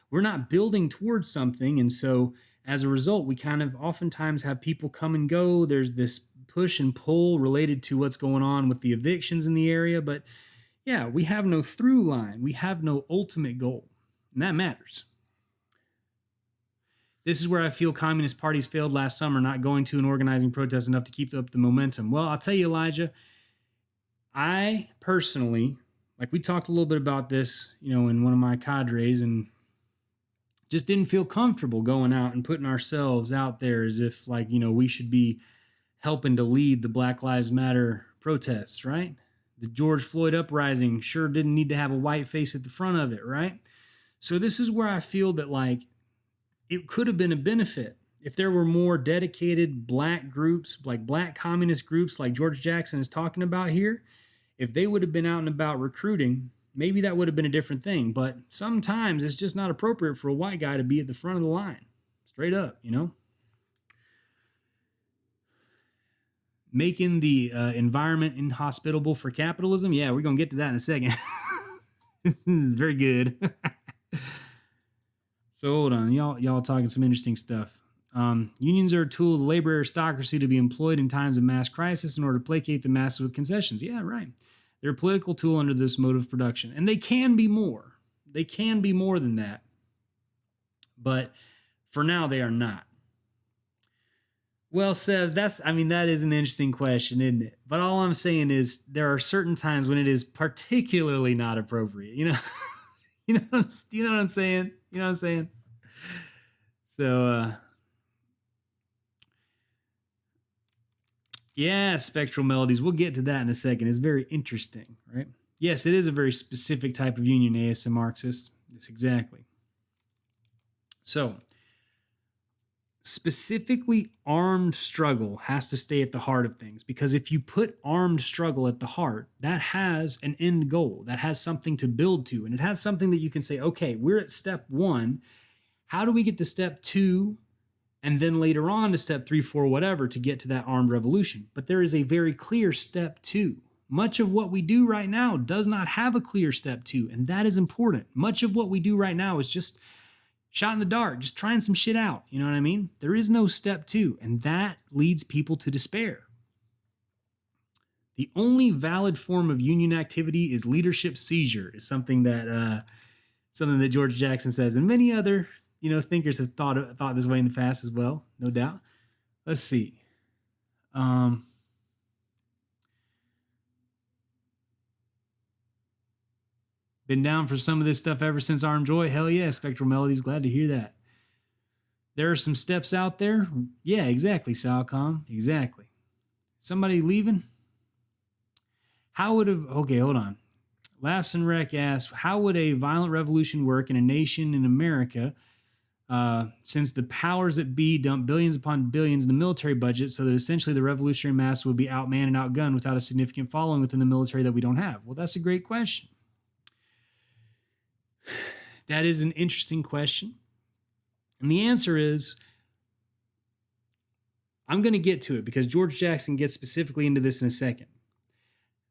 Speaker 1: we're not building towards something. And so as a result, we kind of oftentimes have people come and go. There's this push and pull related to what's going on with the evictions in the area. But yeah, we have no through line. We have no ultimate goal. And that matters. This is where I feel communist parties failed last summer, not going to and organizing protests enough to keep up the momentum. Well, I'll tell you, Elijah, I personally, like we talked a little bit about this, in one of my cadres, and just didn't feel comfortable going out and putting ourselves out there as if like, we should be helping to lead the Black Lives Matter protests, right? The George Floyd uprising sure didn't need to have a white face at the front of it, right? So this is where I feel that like it could have been a benefit if there were more dedicated black groups, like black communist groups like George Jackson is talking about here. If they would have been out and about recruiting, maybe that would have been a different thing. But sometimes it's just not appropriate for a white guy to be at the front of the line. Straight up, Making the environment inhospitable for capitalism. Yeah, we're going to get to that in a second. Very good. So hold on. Y'all talking some interesting stuff. Unions are a tool of the labor aristocracy to be employed in times of mass crisis in order to placate the masses with concessions. Yeah, right. They're a political tool under this mode of production. And they can be more. They can be more than that. But for now, they are not. Well, Sebs, that is an interesting question, isn't it? But all I'm saying is there are certain times when it is particularly not appropriate. You know what I'm saying? You know what I'm saying? So, yeah, spectral melodies. We'll get to that in a second. It's very interesting, right? Yes, it is a very specific type of union, ASM Marxist. Yes, exactly. So, specifically armed struggle has to stay at the heart of things, because if you put armed struggle at the heart, that has an end goal, that has something to build to, and it has something that you can say, okay, we're at step 1. How do we get to step 2? And then later on to step 3, 4, whatever, to get to that armed revolution. But there is a very clear step 2. Much of what we do right now does not have a clear step 2, and that is important. Much of what we do right now is just shot in the dark, just trying some shit out. You know what I mean? There is no step 2, and that leads people to despair. The only valid form of union activity is leadership seizure, is something that George Jackson says, and many other thinkers have thought this way in the past as well, no doubt. Let's see. Been down for some of this stuff ever since Armed Joy. Hell yeah, Spectral Melodies. Glad to hear that. There are some steps out there. Yeah, exactly, Salcom. Exactly. Somebody leaving? How would have... Okay, hold on. Laughs and Wreck asks, how would a violent revolution work in a nation in America since the powers that be dump billions upon billions in the military budget so that essentially the revolutionary mass would be outmanned and outgunned without a significant following within the military that we don't have? Well, that's a great question. That is an interesting question. And the answer is, I'm going to get to it because George Jackson gets specifically into this in a second.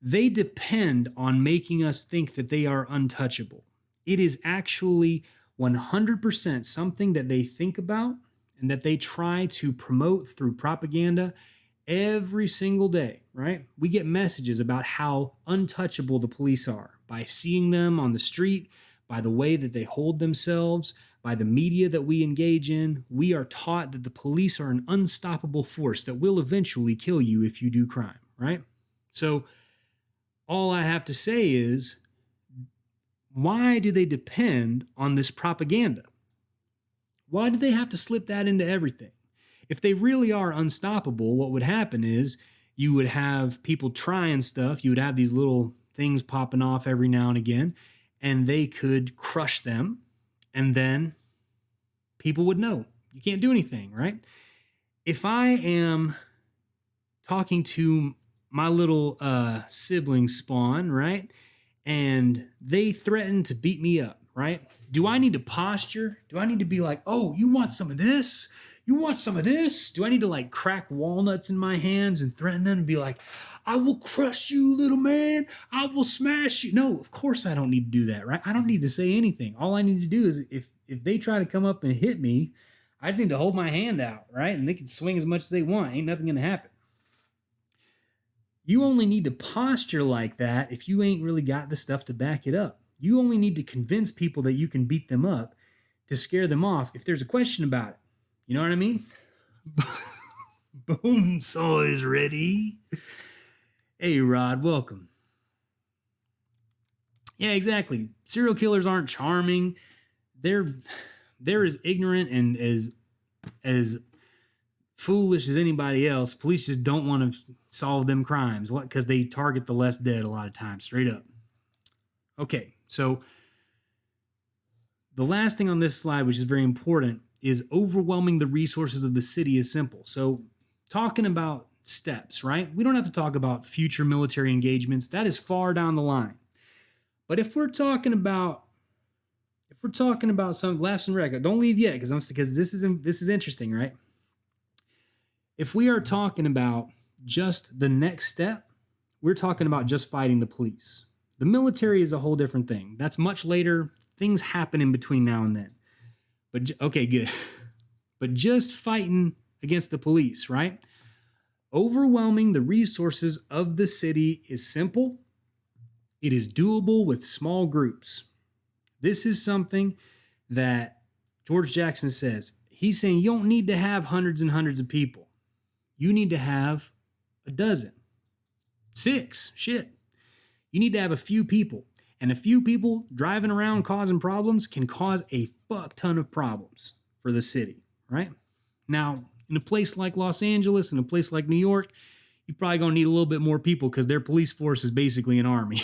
Speaker 1: They depend on making us think that they are untouchable. It is actually 100% something that they think about and that they try to promote through propaganda every single day, right? We get messages about how untouchable the police are by seeing them on the street, by the way that they hold themselves, by the media that we engage in. We are taught that the police are an unstoppable force that will eventually kill you if you do crime, right? So all I have to say is, why do they depend on this propaganda? Why do they have to slip that into everything? If they really are unstoppable, what would happen is you would have people trying stuff. You would have these little things popping off every now and again, and they could crush them, and then people would know. You can't do anything, right? If I am talking to my little sibling Spawn, right, and they threaten to beat me up, right? Do I need to posture? Do I need to be like, oh, you want some of this? You want some of this? Do I need to like crack walnuts in my hands and threaten them and be like, I will crush you, little man. I will smash you. No, of course I don't need to do that, right? I don't need to say anything. All I need to do is if they try to come up and hit me, I just need to hold my hand out, right? And they can swing as much as they want. Ain't nothing going to happen. You only need to posture like that if you ain't really got the stuff to back it up. You only need to convince people that you can beat them up to scare them off if there's a question about it. You know what I mean? Bonesaw is ready. Hey, Rod, welcome. Yeah, exactly. Serial killers aren't charming. They're as ignorant and as foolish as anybody else. Police just don't want to solve them crimes because they target the less dead a lot of times, straight up. Okay, so the last thing on this slide, which is very important, is overwhelming the resources of the city is simple. So talking about steps, right? We don't have to talk about future military engagements. That is far down the line. But if we're talking about some Laughs and Wreck, don't leave yet because this is interesting, right? If we are talking about just the next step, we're talking about just fighting the police. The military is a whole different thing. That's much later. Things happen in between now and then. But okay, good. But just fighting against the police, right? Overwhelming the resources of the city is simple. It is doable with small groups. This is something that George Jackson says. He's saying you don't need to have hundreds and hundreds of people. You need to have a dozen. 6. Shit. You need to have a few people. And a few people driving around causing problems can cause a fuck ton of problems for the city, right? Now, in a place like Los Angeles and a place like New York, you're probably going to need a little bit more people because their police force is basically an army.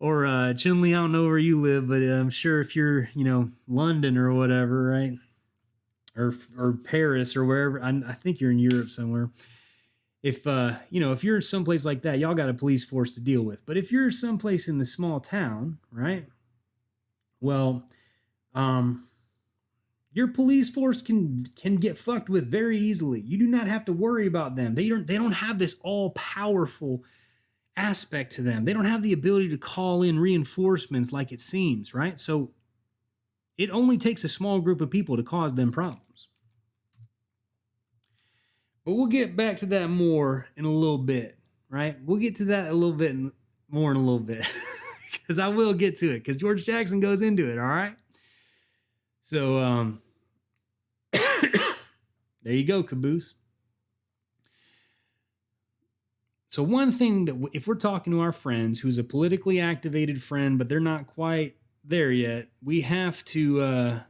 Speaker 1: Or Chinley, I don't know where you live, but I'm sure if you're, London or whatever, right? Or Paris or wherever, I think you're in Europe somewhere. If you're someplace like that, y'all got a police force to deal with. But if you're someplace in the small town, right? Well, your police force can get fucked with very easily. You do not have to worry about them. They don't have this all powerful aspect to them. They don't have the ability to call in reinforcements like it seems, right? So it only takes a small group of people to cause them problems. But we'll get back to that more in a little bit, right? We'll get to that a little bit more in a little bit because I will get to it because George Jackson goes into it, all right? So there you go, Caboose. So one thing that if we're talking to our friends who's a politically activated friend, but they're not quite there yet, we have to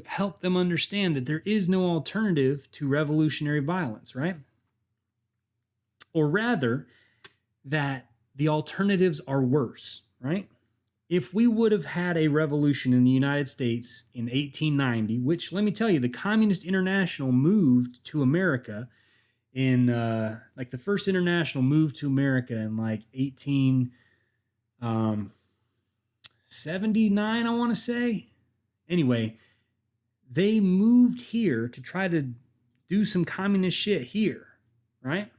Speaker 1: help them understand that there is no alternative to revolutionary violence, right? Or rather, that the alternatives are worse, right? If we would have had a revolution in the United States in 1890, which let me tell you, the Communist International moved to America in like the first international moved to America in like 1879, I want to say. Anyway, they moved here to try to do some communist shit here, right?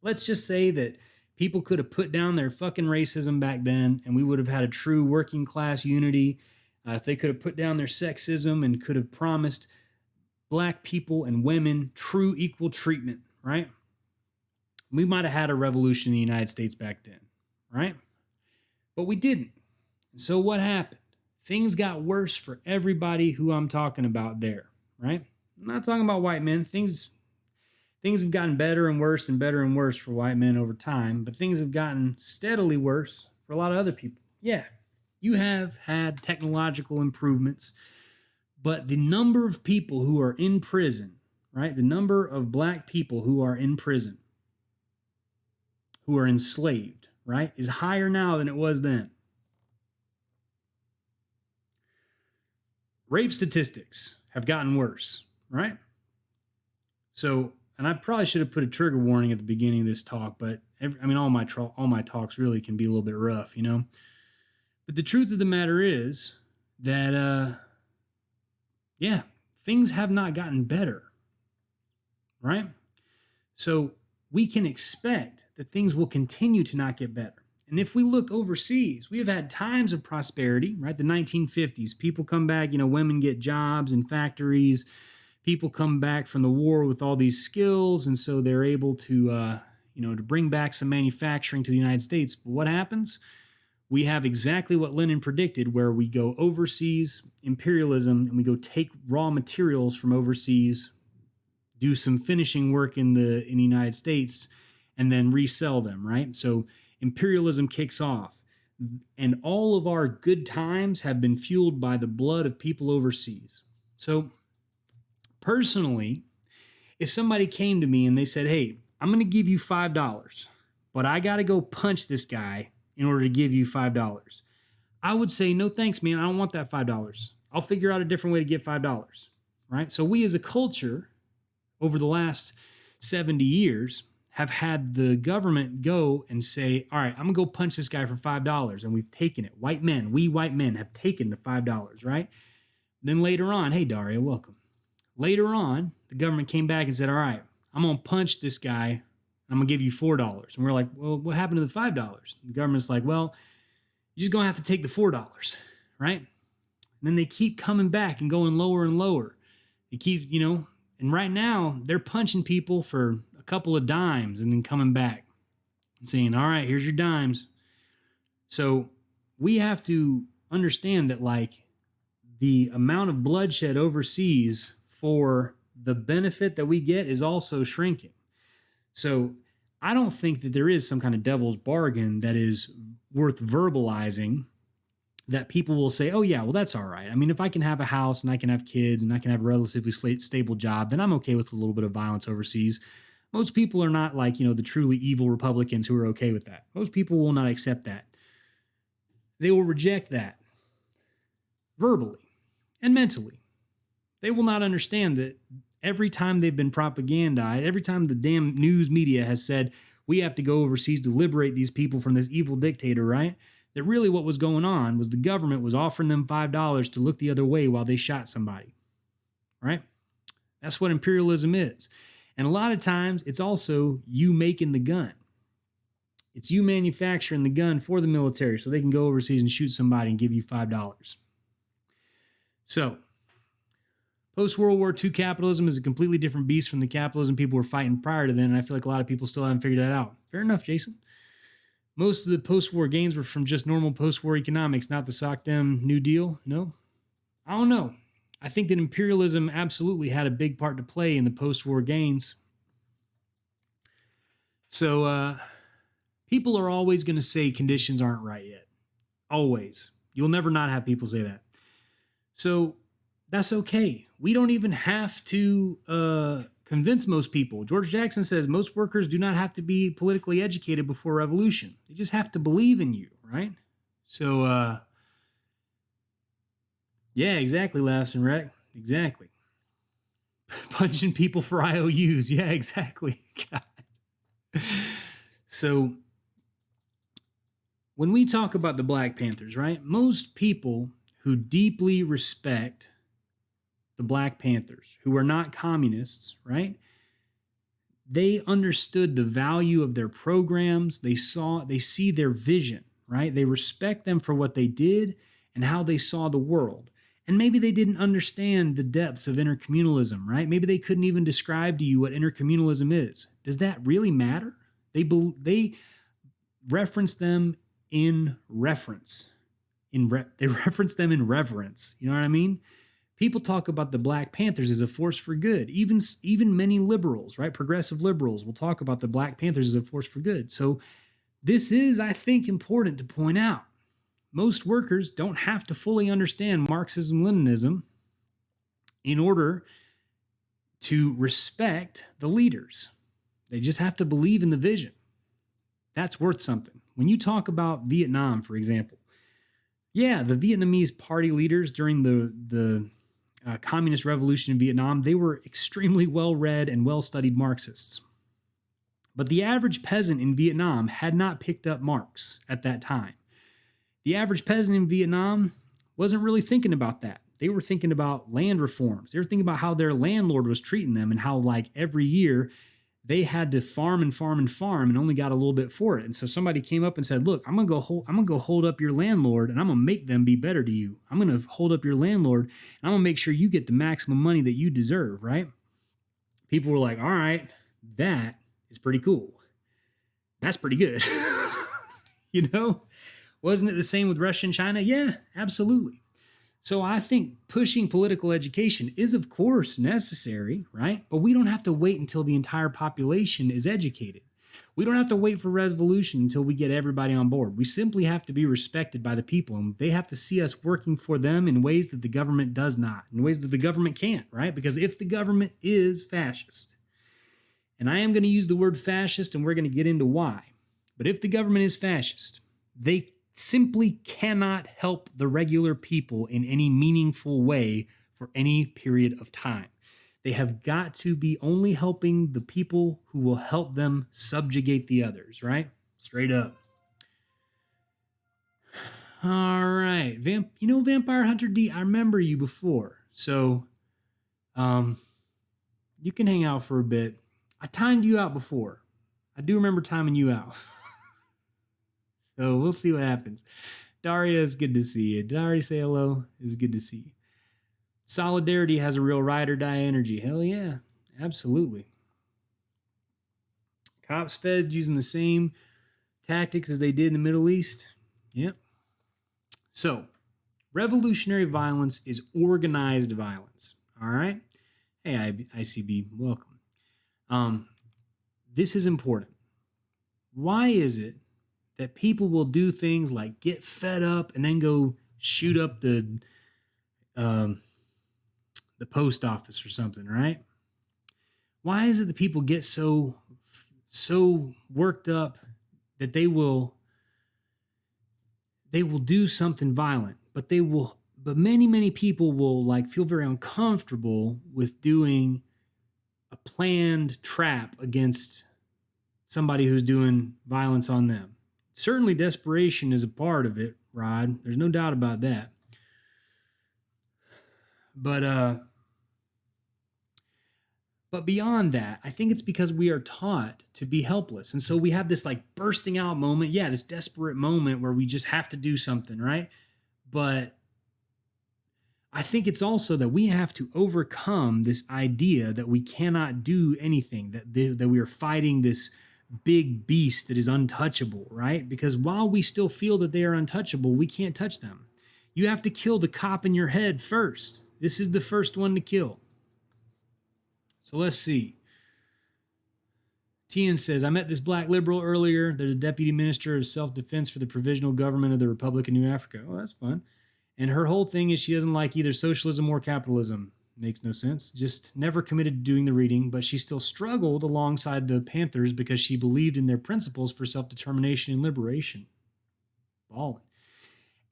Speaker 1: Let's just say that people could have put down their fucking racism back then and we would have had a true working class unity. If they could have put down their sexism and could have promised black people and women true equal treatment, right? We might have had a revolution in the United States back then, right? But we didn't. And so what happened? Things got worse for everybody who I'm talking about there, right? I'm not talking about white men. Things have gotten better and worse and better and worse for white men over time, but things have gotten steadily worse for a lot of other people. Yeah, you have had technological improvements, but the number of people who are in prison, right? The number of black people who are in prison, who are enslaved, right, is higher now than it was then. Rape statistics have gotten worse, right? So, and I probably should have put a trigger warning at the beginning of this talk, but all my talks really can be a little bit rough, you know? But the truth of the matter is that, yeah, things have not gotten better, right? So we can expect that things will continue to not get better. And if we look overseas, we have had times of prosperity, right? The 1950s, people come back, women get jobs in factories. People come back from the war with all these skills, and so they're able to, to bring back some manufacturing to the United States. But what happens? We have exactly what Lenin predicted, where we go overseas, imperialism, and we go take raw materials from overseas, do some finishing work in the United States, and then resell them, right? So imperialism kicks off, and all of our good times have been fueled by the blood of people overseas. So personally, if somebody came to me and they said, hey, I'm going to give you $5, but I got to go punch this guy in order to give you $5, I would say, no thanks, man. I don't want that $5. I'll figure out a different way to get $5, right? So we as a culture over the last 70 years have had the government go and say, all right, I'm going to go punch this guy for $5. And we've taken it. We white men have taken the $5, right? Then later on, hey, Daria, welcome. Later on, the government came back and said, all right, I'm going to punch this guy. I'm going to give you $4. And we're like, well, what happened to the $5? The government's like, well, you're just going to have to take the $4, right? And then they keep coming back and going lower and lower. They keep, and right now they're punching people for a couple of dimes and then coming back and saying, all right, here's your dimes. So we have to understand that, like, the amount of bloodshed overseas for the benefit that we get is also shrinking. So I don't think that there is some kind of devil's bargain that is worth verbalizing that people will say, oh yeah, well, that's all right. I mean, if I can have a house and I can have kids and I can have a relatively stable job, then I'm okay with a little bit of violence overseas. Most people are not like, the truly evil Republicans who are okay with that. Most people will not accept that. They will reject that verbally and mentally. They will not understand that every time they've been propagandized, every time the damn news media has said, we have to go overseas to liberate these people from this evil dictator, right? That really what was going on was the government was offering them $5 to look the other way while they shot somebody, right? That's what imperialism is. And a lot of times it's also you making the gun. It's you manufacturing the gun for the military so they can go overseas and shoot somebody and give you $5. So, post-World War II capitalism is a completely different beast from the capitalism people were fighting prior to then, and I feel like a lot of people still haven't figured that out. Fair enough, Jason. Most of the post-war gains were from just normal post-war economics, not the SOCDEM New Deal. No? I don't know. I think that imperialism absolutely had a big part to play in the post-war gains. So people are always going to say conditions aren't right yet. Always. You'll never not have people say that. So that's okay. We don't even have to convince most people. George Jackson says most workers do not have to be politically educated before revolution. They just have to believe in you, right? So, yeah, exactly, Laughs and Wreck. Exactly. Punching people for IOUs. Yeah, exactly. God. So, when we talk about the Black Panthers, right, most people who deeply respect the Black Panthers, who are not communists, right, they understood the value of their programs. They see their vision, right? They respect them for what they did and how they saw the world. And maybe they didn't understand the depths of intercommunalism, right? Maybe they couldn't even describe to you what intercommunalism is. Does that really matter? They reference them in reference. They reference them in reverence. You know what I mean? People talk about the Black Panthers as a force for good. Even many liberals, right? Progressive liberals will talk about the Black Panthers as a force for good. So this is, I think, important to point out. Most workers don't have to fully understand Marxism, Leninism in order to respect the leaders. They just have to believe in the vision. That's worth something. When you talk about Vietnam, for example, yeah, the Vietnamese party leaders during the communist revolution in Vietnam, they were extremely well-read and well-studied Marxists. But the average peasant in Vietnam had not picked up Marx at that time. The average peasant in Vietnam wasn't really thinking about that. They were thinking about land reforms. They were thinking about how their landlord was treating them and how, like, every year they had to farm and only got a little bit for it. And so somebody came up and said, "Look, I'm gonna go hold up your landlord, and I'm gonna make them be better to you. I'm gonna hold up your landlord, and I'm gonna make sure you get the maximum money that you deserve." Right? People were like, "All right, that is pretty cool. That's pretty good." You know? Wasn't it the same with Russia and China? Yeah, absolutely. So I think pushing political education is, of course, necessary, right? But we don't have to wait until the entire population is educated. We don't have to wait for revolution until we get everybody on board. We simply have to be respected by the people, and they have to see us working for them in ways that the government does not, in ways that the government can't, right? Because if the government is fascist, and I am going to use the word fascist, and we're going to get into why, but if the government is fascist, they simply cannot help the regular people in any meaningful way for any period of time. They have got to be only helping the people who will help them subjugate the others, right? Straight up. All right. Vampire Hunter D, I remember you before. So you can hang out for a bit. I timed you out before. I do remember timing you out. So we'll see what happens. Daria, it's good to see you. Daria, say hello. It's good to see you. Solidarity has a real ride or die energy. Hell yeah, absolutely. Cops, feds using the same tactics as they did in the Middle East. Yep. So, revolutionary violence is organized violence. All right. Hey, ICB, welcome. This is important. Why is it that people will do things like get fed up and then go shoot up the post office or something, right? Why is it that people get so worked up that they will do something violent, but many people will like feel very uncomfortable with doing a planned trap against somebody who's doing violence on them. Certainly desperation is a part of it, Rod. There's no doubt about that. But beyond that, I think it's because we are taught to be helpless. And so we have this like bursting out moment. Yeah, this desperate moment where we just have to do something, right? But I think it's also that we have to overcome this idea that we cannot do anything, that we are fighting this big beast that is untouchable, right? Because while we still feel that they are untouchable, we can't touch them. You have to kill the cop in your head first. This is the first one to kill. So let's see. Tien says, I met this black liberal earlier. They're the deputy minister of self-defense for the provisional government of the Republic of New Africa. Oh, that's fun. And her whole thing is she doesn't like either socialism or capitalism. Makes no sense. Just never committed to doing the reading, but she still struggled alongside the Panthers because she believed in their principles for self-determination and liberation. Ballin'.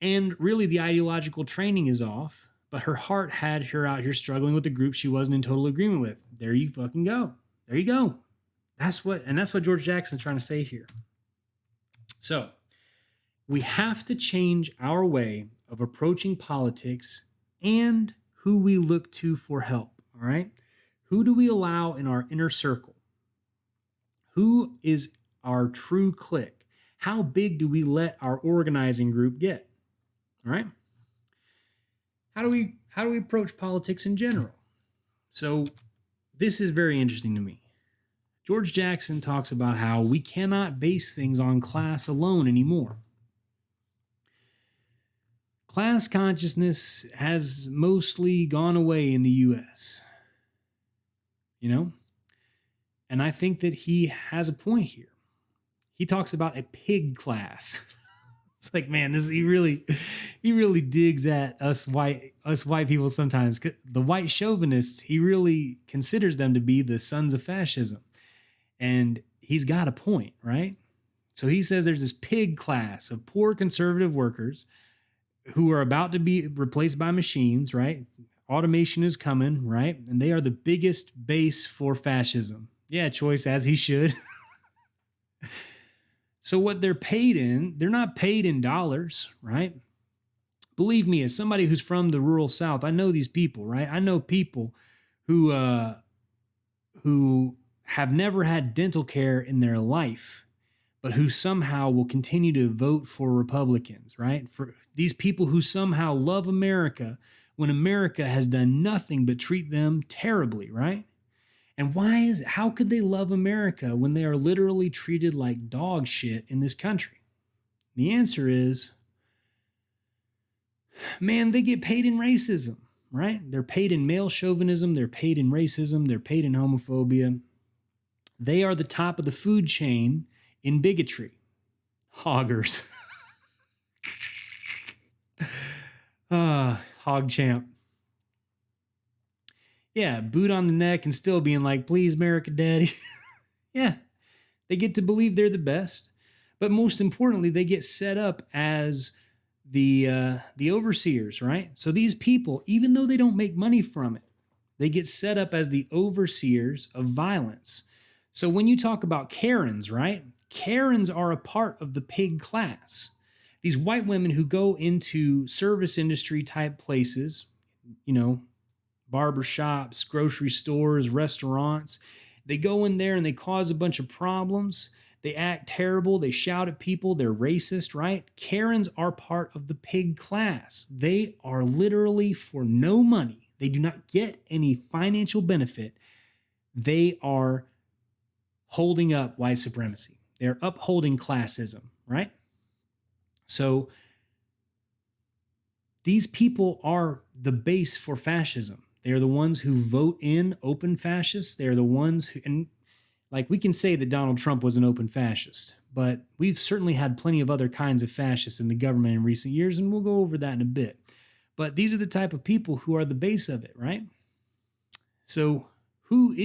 Speaker 1: And really, the ideological training is off, but her heart had her out here struggling with the group she wasn't in total agreement with. There you fucking go. There you go. That's what George Jackson's trying to say here. So, we have to change our way of approaching politics and who we look to for help, all right? Who do we allow in our inner circle? Who is our true clique? How big do we let our organizing group get? All right? How do we approach politics in general? So, this is very interesting to me. George Jackson talks about how we cannot base things on class alone anymore. Class consciousness has mostly gone away in the US. You know? And I think that he has a point here. He talks about a pig class. It's like, man, he really digs at us white people sometimes. The white chauvinists, he really considers them to be the sons of fascism. And he's got a point, right? So he says there's this pig class of poor conservative workers who are about to be replaced by machines, right? Automation is coming, right? And they are the biggest base for fascism. Yeah, Choice, as he should. So what they're paid in, they're not paid in dollars, right? Believe me, as somebody who's from the rural South, I know these people, right? I know people who have never had dental care in their life, but who somehow will continue to vote for Republicans, right? For these people who somehow love America when America has done nothing but treat them terribly, right? And how could they love America when they are literally treated like dog shit in this country? The answer is, man, they get paid in racism, right? They're paid in male chauvinism, they're paid in racism, they're paid in homophobia. They are the top of the food chain in bigotry. Hoggers. Hog champ. Yeah, boot on the neck and still being like, please, America, daddy. Yeah, they get to believe they're the best. But most importantly, they get set up as the overseers, right? So these people, even though they don't make money from it, they get set up as the overseers of violence. So when you talk about Karens, right? Karens are a part of the pig class. These white women who go into service industry type places, you know, barber shops, grocery stores, restaurants, they go in there and they cause a bunch of problems. They act terrible. They shout at people. They're racist, right? Karens are part of the pig class. They are literally for no money. They do not get any financial benefit. They are holding up white supremacy. They're upholding classism, right? So these people are the base for fascism. They are the ones who vote in open fascists. They are the ones who, and like we can say that Donald Trump was an open fascist, but we've certainly had plenty of other kinds of fascists in the government in recent years, and we'll go over that in a bit. But these are the type of people who are the base of it, right? So who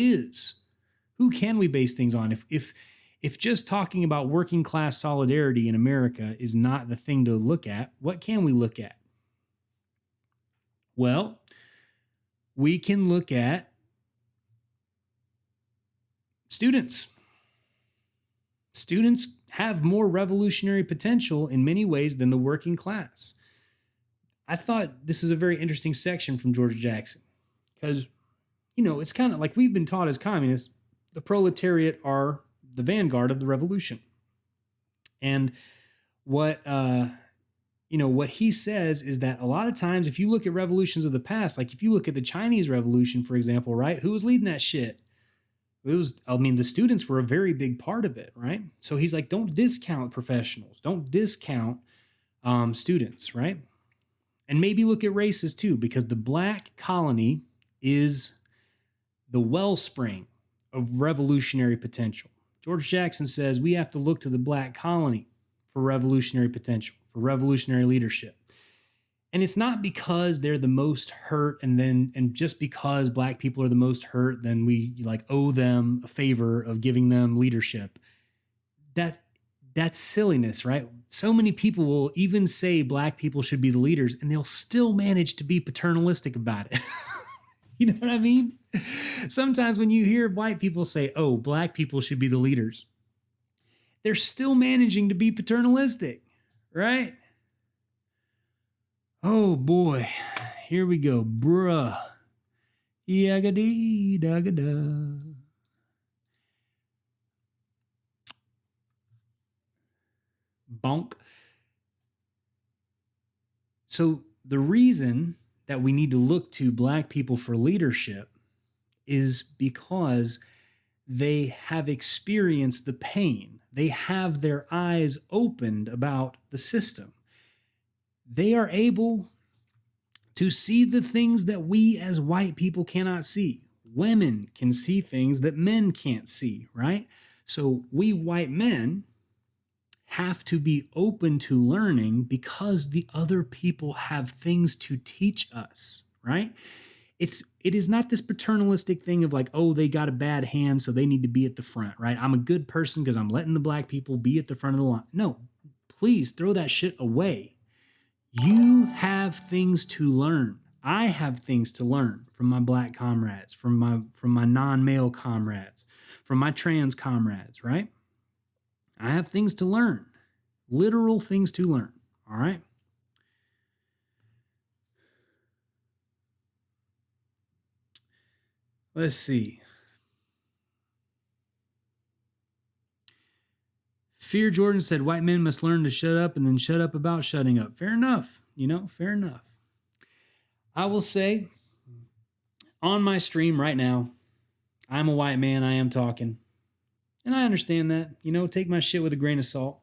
Speaker 1: can we base things on? If just talking about working class solidarity in America is not the thing to look at, what can we look at? Well, we can look at students. Students have more revolutionary potential in many ways than the working class. I thought this is a very interesting section from George Jackson because, you know, it's kind of like we've been taught as communists, the proletariat are the vanguard of the revolution. And what he says is that a lot of times, if you look at revolutions of the past, like if you look at the Chinese Revolution, for example, right? Who was leading that shit? The students were a very big part of it, right? So he's like, don't discount professionals. Don't discount students, right? And maybe look at races too, because the black colony is the wellspring of revolutionary potential. George Jackson says we have to look to the black colony for revolutionary potential, for revolutionary leadership. And it's not because they're the most hurt and just because black people are the most hurt, then we like owe them a favor of giving them leadership. That's silliness, right? So many people will even say black people should be the leaders and they'll still manage to be paternalistic about it. You know what I mean? Sometimes when you hear white people say, oh, black people should be the leaders, they're still managing to be paternalistic, right? Oh boy, here we go, bruh. Yagadee, dagada. Bonk. So the reason that we need to look to black people for leadership is because they have experienced the pain. They have their eyes opened about the system. They are able to see the things that we as white people cannot see. Women can see things that men can't see, right? So we white men have to be open to learning because the other people have things to teach us, right? It is not this paternalistic thing of like, oh, they got a bad hand, so they need to be at the front, right? I'm a good person because I'm letting the black people be at the front of the line. No, please throw that shit away. You have things to learn. I have things to learn from my black comrades, from my non-male comrades, from my trans comrades, right? I have things to learn, literal things to learn, all right? Let's see. Fear Jordan said, white men must learn to shut up and then shut up about shutting up. Fair enough, fair enough. I will say, on my stream right now, I'm a white man, I am talking. And I understand that, take my shit with a grain of salt.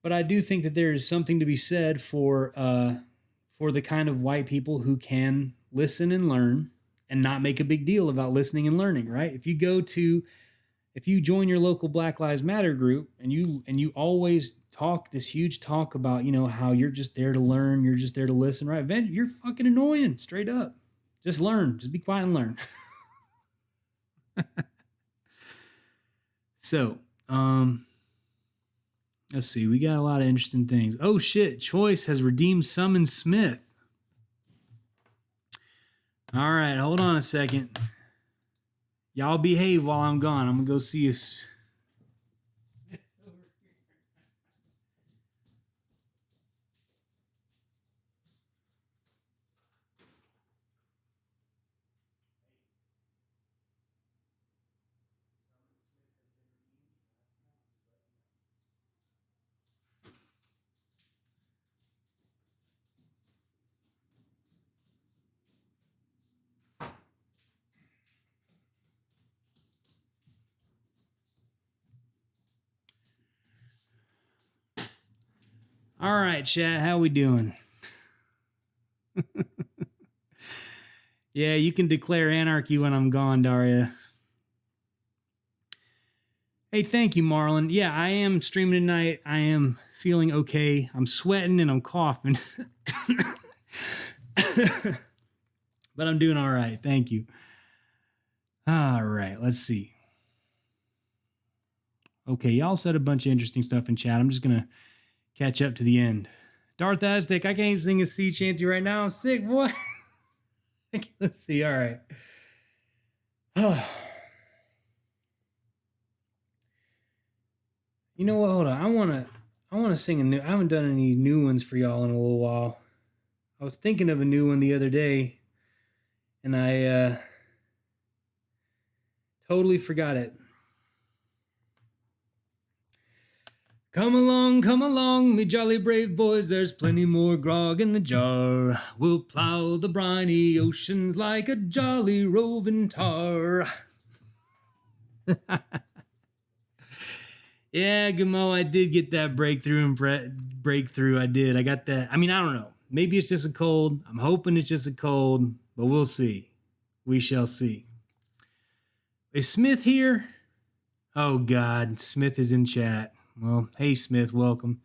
Speaker 1: But I do think that there is something to be said for the kind of white people who can listen and learn and not make a big deal about listening and learning, right? If you join your local Black Lives Matter group and you always talk this huge talk about, how you're just there to learn, you're just there to listen, right? You're fucking annoying, straight up. Just learn, just be quiet and learn. So, let's see. We got a lot of interesting things. Oh shit, Choice has redeemed Summon Smith. All right, hold on a second. Y'all behave while I'm gone. I'm gonna go see us. All right, chat, how we doing? Yeah, you can declare anarchy when I'm gone, Daria. Hey, thank you, Marlon. Yeah, I am streaming tonight. I am feeling okay. I'm sweating and I'm coughing. But I'm doing all right. Thank you. All right, let's see. Okay, y'all said a bunch of interesting stuff in chat. I'm just going to catch up to the end. Darth Aztec, I can't sing a sea chanty right now. I'm sick, boy. Let's see. All right. You know what? Hold on. I want to sing a new. I haven't done any new ones for y'all in a little while. I was thinking of a new one the other day, and I totally forgot it. Come along, me jolly brave boys, there's plenty more grog in the jar. We'll plow the briny oceans like a jolly roving tar. Yeah, Gamo, I did get that breakthrough. I did. I got that. I mean, I don't know. Maybe it's just a cold. I'm hoping it's just a cold, but we'll see. We shall see. Is Smith here? Oh, God. Smith is in chat. Well, hey, Smith, welcome.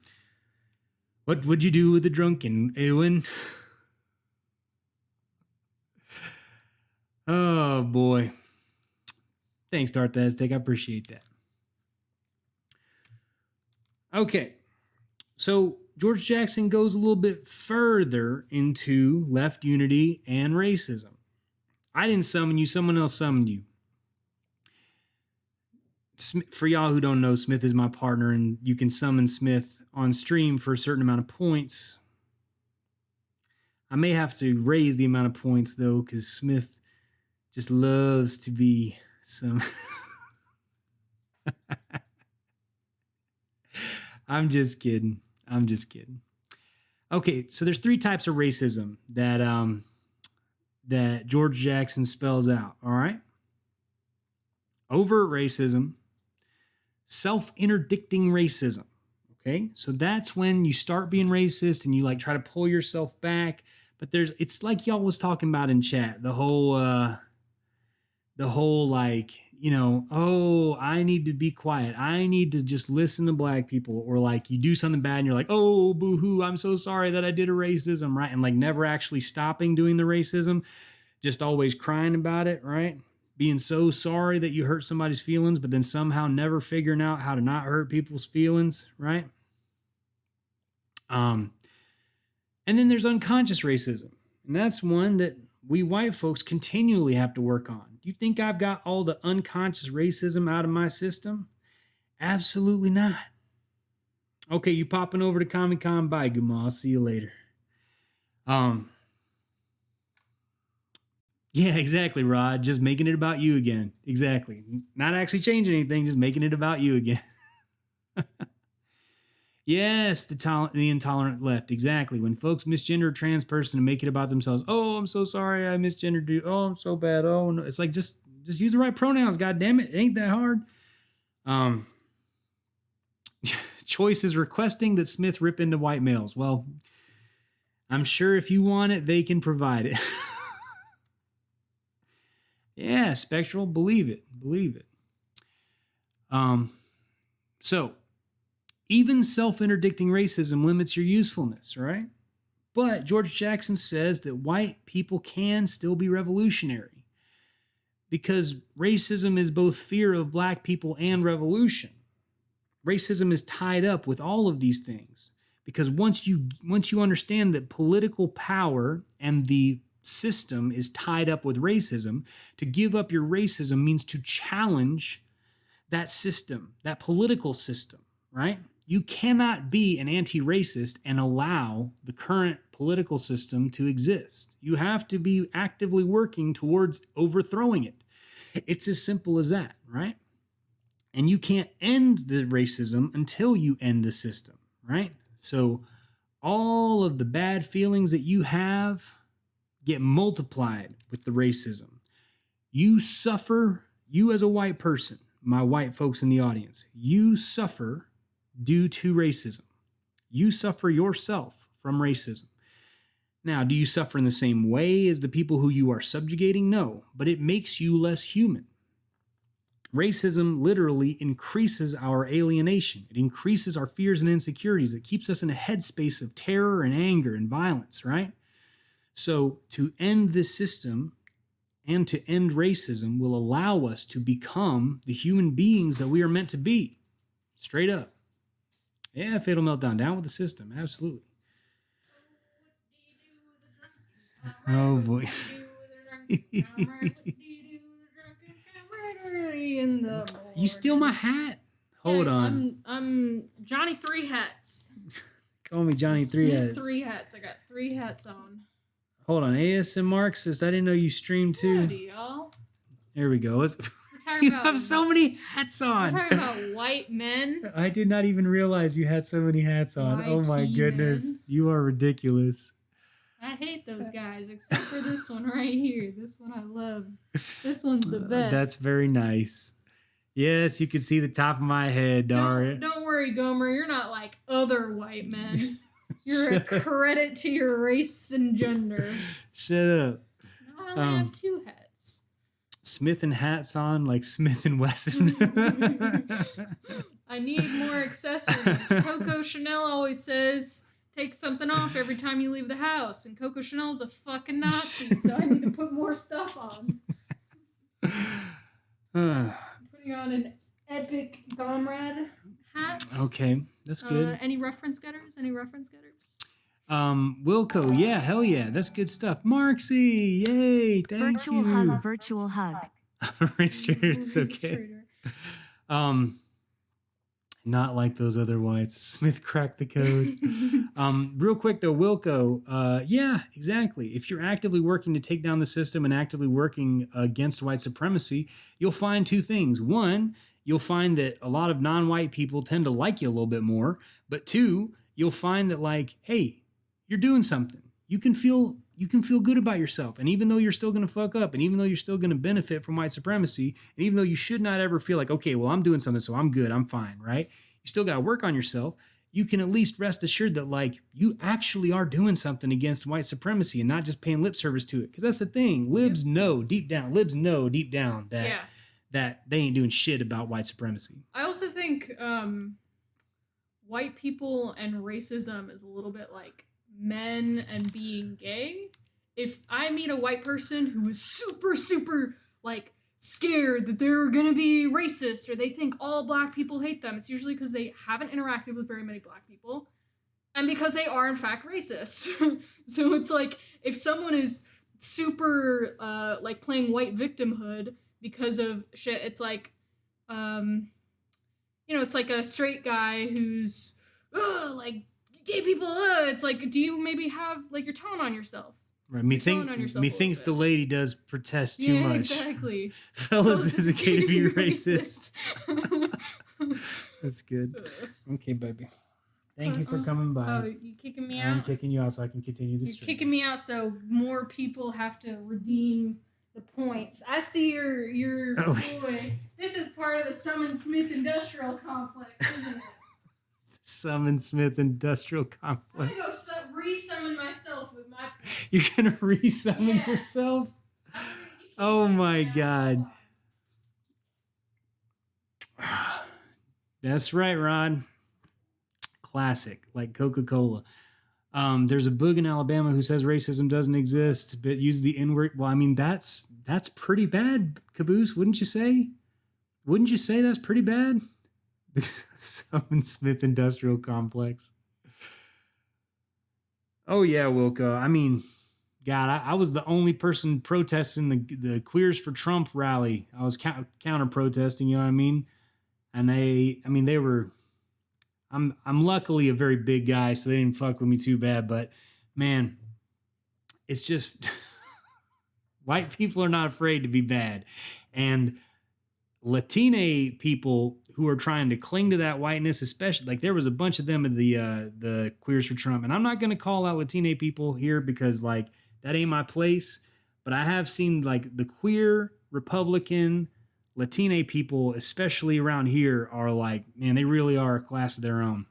Speaker 1: What would you do with a drunken Ewan? Oh, boy. Thanks, Darth Aztec. I appreciate that. Okay. So George Jackson goes a little bit further into left unity and racism. I didn't summon you. Someone else summoned you. For y'all who don't know, Smith is my partner, and you can summon Smith on stream for a certain amount of points. I may have to raise the amount of points, though, because Smith just loves to be some... I'm just kidding. Okay, so there's 3 types of racism that George Jackson spells out, all right? Overt racism, self-interdicting racism, okay? So that's when you start being racist and you like try to pull yourself back, but it's like y'all was talking about in chat, the whole like, you know, oh, I need to be quiet. I need to just listen to black people, or like you do something bad and you're like, oh, boo-hoo, I'm so sorry that I did a racism, right? And like never actually stopping doing the racism, just always crying about it, right? Being so sorry that you hurt somebody's feelings, but then somehow never figuring out how to not hurt people's feelings, right? And then there's unconscious racism. And that's one that we white folks continually have to work on. Do you think I've got all the unconscious racism out of my system? Absolutely not. Okay, you popping over to Comic-Con? Bye, Guma. I'll see you later. Yeah, exactly, Rod. Just making it about you again. Exactly. Not actually changing anything, just making it about you again. Yes, the intolerant left. Exactly. When folks misgender a trans person and make it about themselves. Oh, I'm so sorry I misgendered you. Oh, I'm so bad. Oh, no. It's like just use the right pronouns. God damn it. It ain't that hard. Choice is requesting that Smith rip into white males. Well, I'm sure if you want it, they can provide it. Yeah, Spectral, believe it. So even self-interdicting racism limits your usefulness, right? But George Jackson says that white people can still be revolutionary because racism is both fear of black people and revolution. Racism is tied up with all of these things because once you understand that political power and the system is tied up with racism, to give up your racism means to challenge that system, that political system, right? You cannot be an anti-racist and allow the current political system to exist. You have to be actively working towards overthrowing it. It's as simple as that, right? And you can't end the racism until you end the system, right? So all of the bad feelings that you have get multiplied with the racism. You suffer, you as a white person, my white folks in the audience, you suffer due to racism. You suffer yourself from racism. Now, do you suffer in the same way as the people who you are subjugating? No, but it makes you less human. Racism literally increases our alienation. It increases our fears and insecurities. It keeps us in a headspace of terror and anger and violence, right? So to end this system and to end racism will allow us to become the human beings that we are meant to be. Straight up. Yeah, Fatal Meltdown. Down with the system. Absolutely. Oh, boy. You steal my hat? Hold on.
Speaker 2: I'm Johnny Three Hats.
Speaker 1: Call me Johnny Three Hats.
Speaker 2: Three hats. I got 3 hats on.
Speaker 1: Hold on. ASM Marxist. I didn't know you streamed too.
Speaker 2: Howdy, y'all.
Speaker 1: There we go. You have so many hats on.
Speaker 2: We're talking about white men.
Speaker 1: I did not even realize you had so many hats on. Oh my goodness. Men. You are ridiculous.
Speaker 2: I hate those guys, except for this one right here. This one I love. This one's the best.
Speaker 1: That's very nice. Yes, you can see the top of my head, Daria.
Speaker 2: Don't worry, Gomer. You're not like other white men. You're a credit to your race and gender.
Speaker 1: Shut up.
Speaker 2: No, I only have 2 hats.
Speaker 1: Smith and hats on, like Smith and Wesson.
Speaker 2: I need more accessories. Coco Chanel always says, take something off every time you leave the house. And Coco Chanel's a fucking Nazi, so I need to put more stuff on. Putting on an epic Gomrad hat.
Speaker 1: Okay, that's good.
Speaker 2: Any reference getters?
Speaker 1: Wilco, yeah, hell yeah, that's good stuff. Marksy, yay, thank
Speaker 3: virtual
Speaker 1: you.
Speaker 3: Hug, virtual hug.
Speaker 1: It's okay. Not like those other whites. Smith cracked the code. Real quick though, Wilco, yeah, exactly. If you're actively working to take down the system and actively working against white supremacy, you'll find two things. One, you'll find that a lot of non-white people tend to like you a little bit more. But two, you'll find that like, hey, you're doing something. You can feel good about yourself. And even though you're still going to fuck up, and even though you're still going to benefit from white supremacy, and even though you should not ever feel like, okay, well, I'm doing something, so I'm good, I'm fine, right? You still got to work on yourself. You can at least rest assured that like you actually are doing something against white supremacy and not just paying lip service to it. Because that's the thing. Libs know deep down that that they ain't doing shit about white supremacy.
Speaker 2: I also think white people and racism is a little bit like men and being gay. If I meet a white person who is super, super, like, scared that they're gonna be racist or they think all black people hate them, it's usually because they haven't interacted with very many black people and because they are, in fact, racist. So it's like, if someone is super, like, playing white victimhood because of shit, it's like, it's like a straight guy who's, like, gay people, it's like, do you maybe have, like, your tone on yourself?
Speaker 1: Right, methinks the lady does protest too much.
Speaker 2: Exactly.
Speaker 1: Fellas, is it okay to be racist? That's good. Okay, baby. Thank you for coming by.
Speaker 2: Oh, you kicking me out?
Speaker 1: I'm kicking you out so I can continue this.
Speaker 2: You're kicking me out so more people have to redeem the points. I see your boy. This is part of the Summon Smith Industrial Complex, isn't it?
Speaker 1: Summon Smith Industrial Complex.
Speaker 2: I'm gonna go re-summon myself with my points.
Speaker 1: You're gonna re-summon yourself? Oh my god. That's right, Rod. Classic, like Coca-Cola. There's a boog in Alabama who says racism doesn't exist, but use the N-word. Well, I mean, that's pretty bad, Caboose, wouldn't you say? Wouldn't you say that's pretty bad? The Summon Smith Industrial Complex. Oh yeah, Wilco. I mean, God, I was the only person protesting the Queers for Trump rally. I was counter protesting, you know what I mean? And they were. I'm luckily a very big guy, so they didn't fuck with me too bad. But man, it's just white people are not afraid to be bad, and Latina people who are trying to cling to that whiteness, especially like there was a bunch of them at the Queers for Trump, and I'm not going to call out Latina people here because like that ain't my place, but I have seen like the queer Republican Latina people, especially around here, are like, man, they really are a class of their own.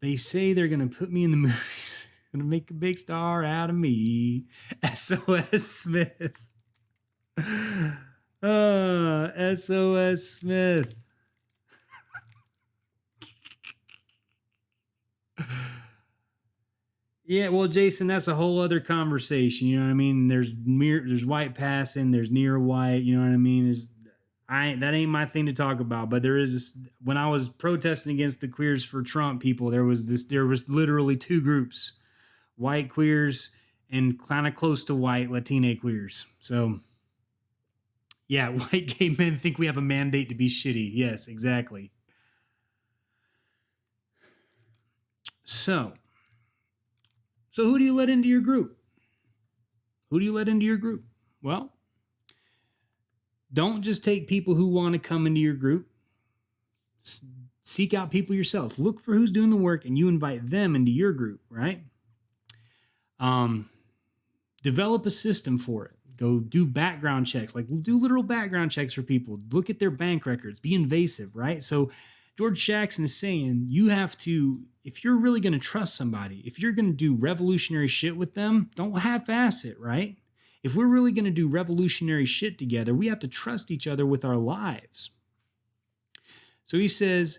Speaker 1: They say they're going to put me in the movies, going to make a big star out of me. SOS Smith. SOS Smith. Yeah, well, Jason, that's a whole other conversation. You know what I mean? There's white passing, there's near white. You know what I mean? That ain't my thing to talk about. But there is this, when I was protesting against the Queers for Trump people, there was literally two groups: white queers and kind of close to white Latina queers. So, yeah, white gay men think we have a mandate to be shitty. Yes, exactly. So who do you let into your group? Well, don't just take people who want to come into your group. Seek out people yourself. Look for who's doing the work and you invite them into your group, right? Develop a system for it. Go do background checks, like do literal background checks for people. Look at their bank records. Be invasive, right? So George Jackson is saying you have to, if you're really going to trust somebody, if you're going to do revolutionary shit with them, don't half-ass it, right? If we're really going to do revolutionary shit together, we have to trust each other with our lives. So he says,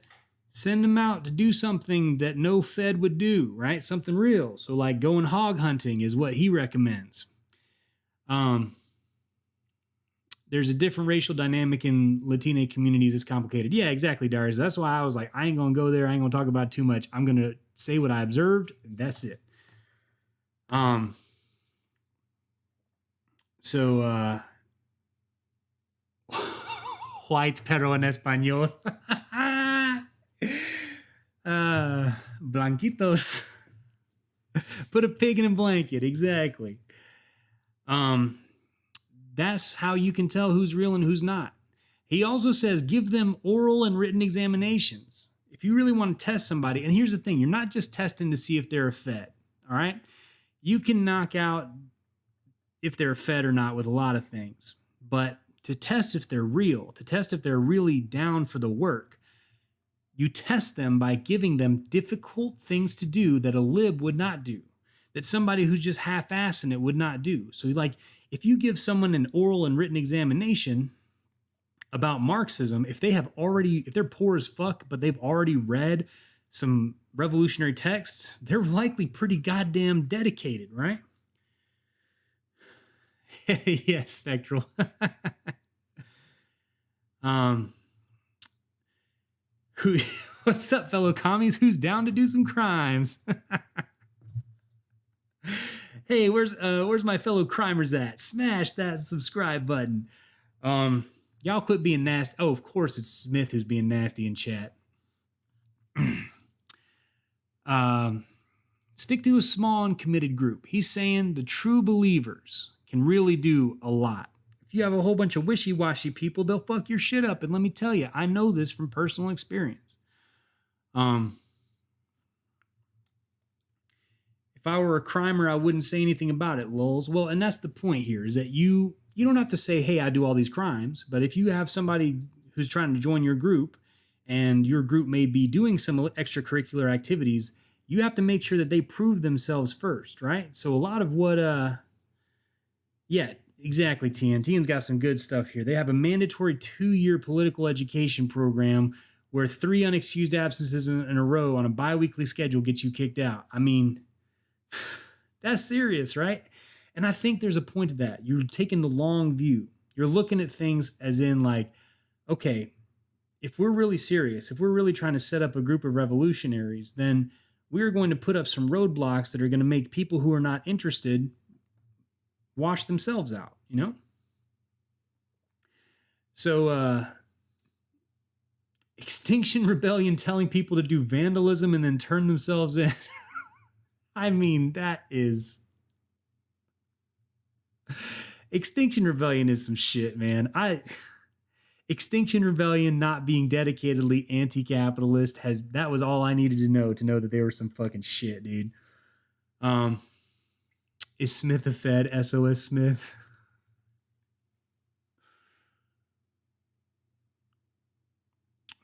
Speaker 1: send them out to do something that no Fed would do, right? Something real. So like going hog hunting is what he recommends. There's a different racial dynamic in Latina communities. It's complicated. Yeah, exactly, Darius. That's why I was like, I ain't going to go there. I ain't going to talk about it too much. I'm going to say what I observed, and that's it. So, white pero en español. Blanquitos. Put a pig in a blanket. Exactly. That's how you can tell who's real and who's not. He also says, give them oral and written examinations. If you really want to test somebody, and here's the thing, you're not just testing to see if they're a Fed, all right? You can knock out if they're a Fed or not with a lot of things, but to test if they're real, to test if they're really down for the work, you test them by giving them difficult things to do that a lib would not do, that somebody who's just half-assing it would not do. So like, if you give someone an oral and written examination about Marxism, if they're poor as fuck, but they've already read some revolutionary texts, they're likely pretty goddamn dedicated, right? Yeah, Spectral. What's up, fellow commies? Who's down to do some crimes? Hey, where's my fellow crimers at? Smash that subscribe button. Y'all quit being nasty. Oh, of course it's Smith who's being nasty in chat. Stick to a small and committed group. He's saying the true believers can really do a lot. If you have a whole bunch of wishy-washy people, they'll fuck your shit up. And let me tell you, I know this from personal experience. If I were a crimer, I wouldn't say anything about it, lols. Well, and that's the point here, is that you don't have to say, hey, I do all these crimes. But if you have somebody who's trying to join your group and your group may be doing some extracurricular activities, you have to make sure that they prove themselves first, right? So a lot of what, yeah, exactly, TN. TN's got some good stuff here. They have a mandatory 2-year political education program where 3 unexcused absences in a row on a bi-weekly schedule gets you kicked out. I mean, that's serious, right? And I think there's a point to that. You're taking the long view. You're looking at things as in like, okay, if we're really serious, if we're really trying to set up a group of revolutionaries, then we're going to put up some roadblocks that are going to make people who are not interested wash themselves out, you know? So, Extinction Rebellion telling people to do vandalism and then turn themselves in. I mean, that is... Extinction Rebellion is some shit, man. Extinction Rebellion not being dedicatedly anti-capitalist that was all I needed to know that they were some fucking shit, dude. Is Smith a Fed? SOS Smith.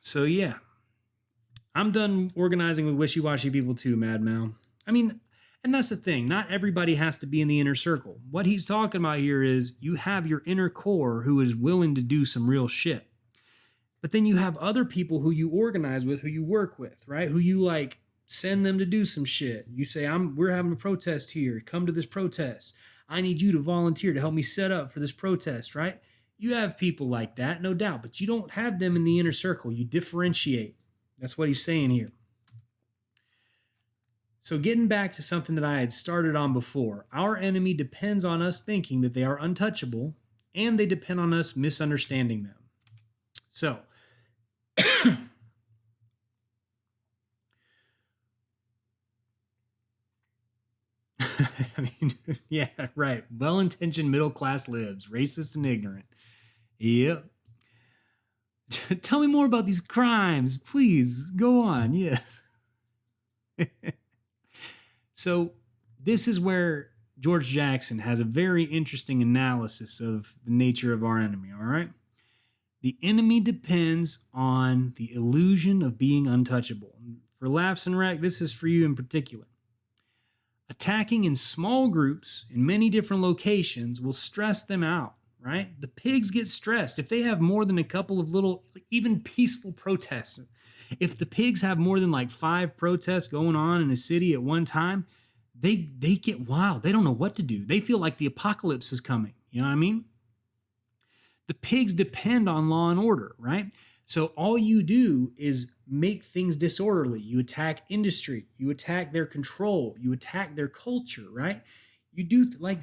Speaker 1: So yeah, I'm done organizing with wishy-washy people too, Mad Mal. I mean, and that's the thing. Not everybody has to be in the inner circle. What he's talking about here is you have your inner core who is willing to do some real shit. But then you have other people who you organize with, who you work with, right? Who you like send them to do some shit. You say, we're having a protest here. Come to this protest. I need you to volunteer to help me set up for this protest, right? You have people like that, no doubt, but you don't have them in the inner circle. You differentiate. That's what he's saying here. So getting back to something that I had started on before, our enemy depends on us thinking that they are untouchable, and they depend on us misunderstanding them. So, I mean, yeah, right. Well-intentioned middle-class libs, racist and ignorant. Yep. Tell me more about these crimes. Please, go on. Yes. So this is where George Jackson has a very interesting analysis of the nature of our enemy, all right? The enemy depends on the illusion of being untouchable. For laughs and rec, this is for you in particular. Attacking in small groups in many different locations will stress them out, right? The pigs get stressed. If they have more than a couple of little, even peaceful protests, if the pigs have more than like 5 protests going on in a city at one time, they get wild. They don't know what to do. They feel like the apocalypse is coming. You know what I mean? The pigs depend on law and order, right? So all you do is make things disorderly. You attack industry, you attack their control, you attack their culture, right? You do like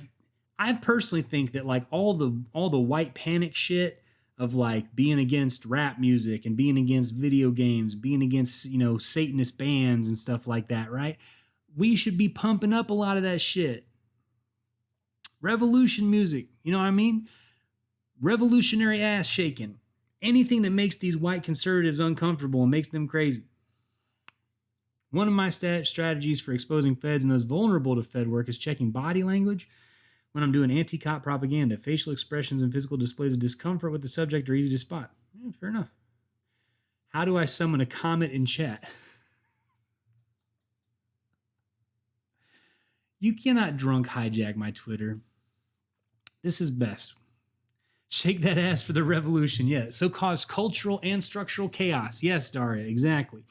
Speaker 1: I personally think that like all the white panic shit of like being against rap music and being against video games, being against, Satanist bands and stuff like that, right? We should be pumping up a lot of that shit. Revolution music, you know what I mean? Revolutionary ass shaking. Anything that makes these white conservatives uncomfortable and makes them crazy. One of my strategies for exposing feds and those vulnerable to Fed work is checking body language when I'm doing anti-cop propaganda. Facial expressions and physical displays of discomfort with the subject are easy to spot. Yeah, fair enough. How do I summon a comment in chat? You cannot drunk hijack my Twitter. This is best. Shake that ass for the revolution, yeah. So cause cultural and structural chaos. Yes, Daria, exactly.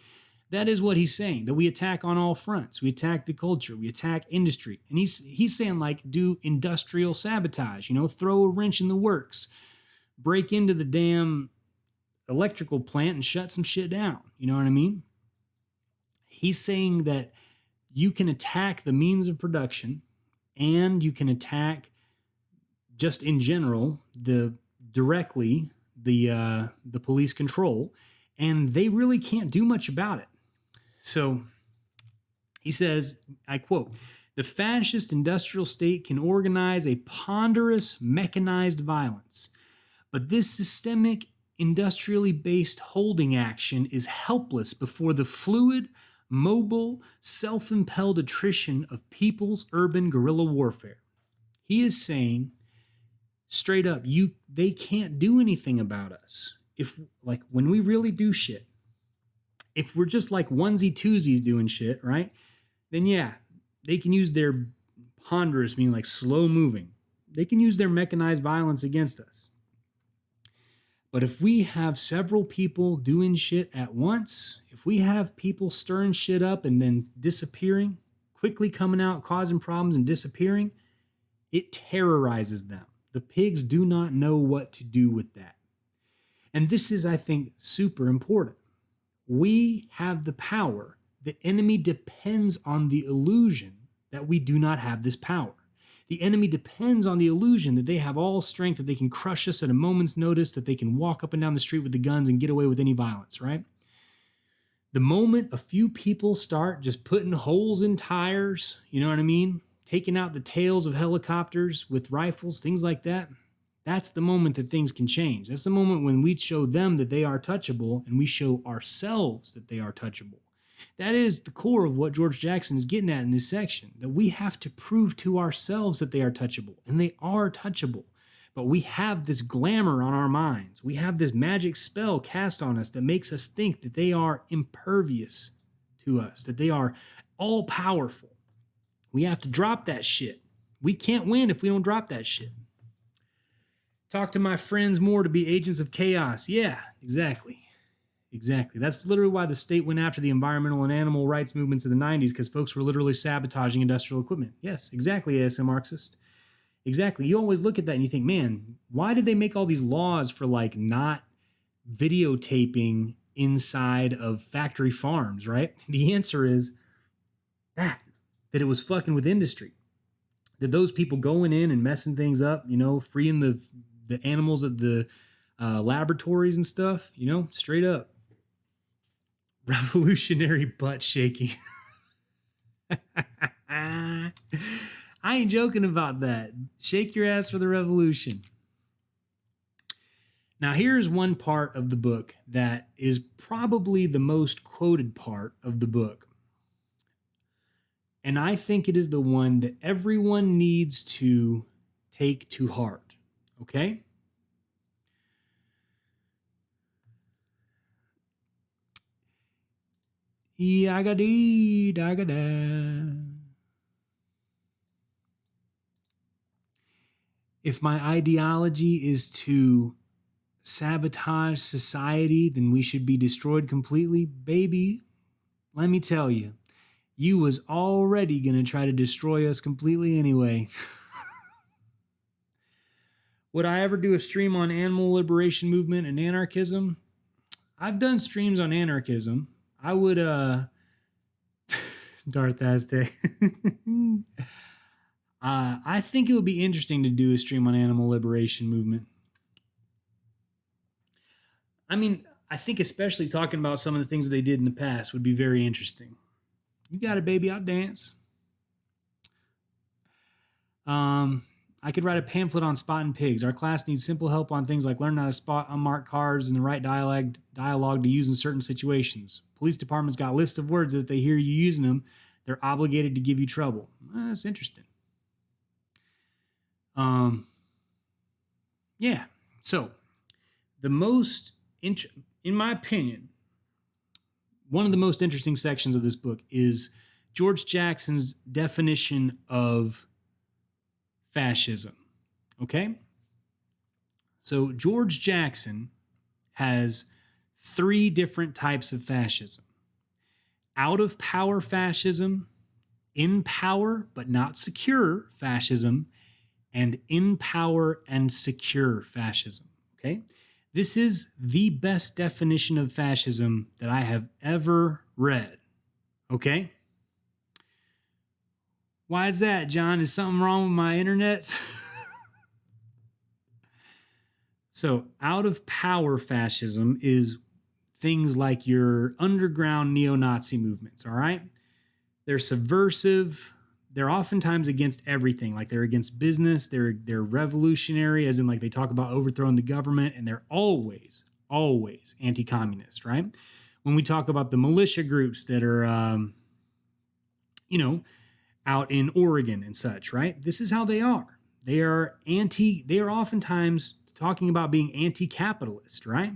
Speaker 1: That is what he's saying, that we attack on all fronts. We attack the culture, we attack industry. And he's saying like do industrial sabotage, throw a wrench in the works, break into the damn electrical plant and shut some shit down. You know what I mean? He's saying that you can attack the means of production and you can attack just in general, the police control, and they really can't do much about it. So he says, I quote, "The fascist industrial state can organize a ponderous mechanized violence, but this systemic industrially based holding action is helpless before the fluid, mobile, self-impelled attrition of people's urban guerrilla warfare." He is saying straight up, they can't do anything about us. If like when we really do shit, if we're just like onesie twosies doing shit, right? Then yeah, they can use their ponderous, meaning like slow moving. They can use their mechanized violence against us. But if we have several people doing shit at once, if we have people stirring shit up and then disappearing, quickly coming out, causing problems and disappearing, it terrorizes them. The pigs do not know what to do with that. And this is, I think, super important. We have the power. The enemy depends on the illusion that we do not have this power. The enemy depends on the illusion that they have all strength, that they can crush us at a moment's notice, that they can walk up and down the street with the guns and get away with any violence, right? The moment a few people start just putting holes in tires, you know what I mean? Taking out the tails of helicopters with rifles, things like that, that's the moment that things can change. That's the moment when we show them that they are touchable and we show ourselves that they are touchable. That is the core of what George Jackson is getting at in this section, that we have to prove to ourselves that they are touchable, and they are touchable. But we have this glamour on our minds. We have this magic spell cast on us that makes us think that they are impervious to us, that they are all powerful. We have to drop that shit. We can't win if we don't drop that shit. Talk to my friends more to be agents of chaos. Yeah, exactly. Exactly. That's literally why the state went after the environmental and animal rights movements of the 90s, because folks were literally sabotaging industrial equipment. Yes, exactly, ASM Marxist. Exactly. You always look at that and you think, man, why did they make all these laws for like not videotaping inside of factory farms, right? The answer is that it was fucking with industry. That those people going in and messing things up, freeing the animals at the laboratories and stuff, straight up. Revolutionary butt shaking. I ain't joking about that. Shake your ass for the revolution. Now, here's one part of the book that is probably the most quoted part of the book. And I think it is the one that everyone needs to take to heart. Okay? Yagadi dagada. If my ideology is to sabotage society, then we should be destroyed completely. Baby, let me tell you, you was already going to try to destroy us completely anyway. Would I ever do a stream on animal liberation movement and anarchism? I've done streams on anarchism. I would, Darth Aztec. I think it would be interesting to do a stream on animal liberation movement. I mean, I think especially talking about some of the things that they did in the past would be very interesting. You got it, baby. I'll dance. I could write a pamphlet on spotting pigs. Our class needs simple help on things like learning how to spot unmarked cars and the right dialogue to use in certain situations. Police departments got lists of words that if they hear you using them, they're obligated to give you trouble. That's interesting. Yeah. So, the most, in my opinion, one of the most interesting sections of this book is George Jackson's definition of fascism. Okay? So George Jackson has 3 different types of fascism. Out of power fascism, in power but not secure fascism, and in power and secure fascism. Okay? This is the best definition of fascism that I have ever read. Okay? Why is that, John? Is something wrong with my internet? So, out of power fascism is things like your underground neo-Nazi movements, all right? They're subversive. They're oftentimes against everything. Like they're against business. They're revolutionary, as in like they talk about overthrowing the government, and they're always anti-communist, right? When we talk about the militia groups that are, out in Oregon and such, right? This is how they are. They are oftentimes talking about being anti-capitalist, right?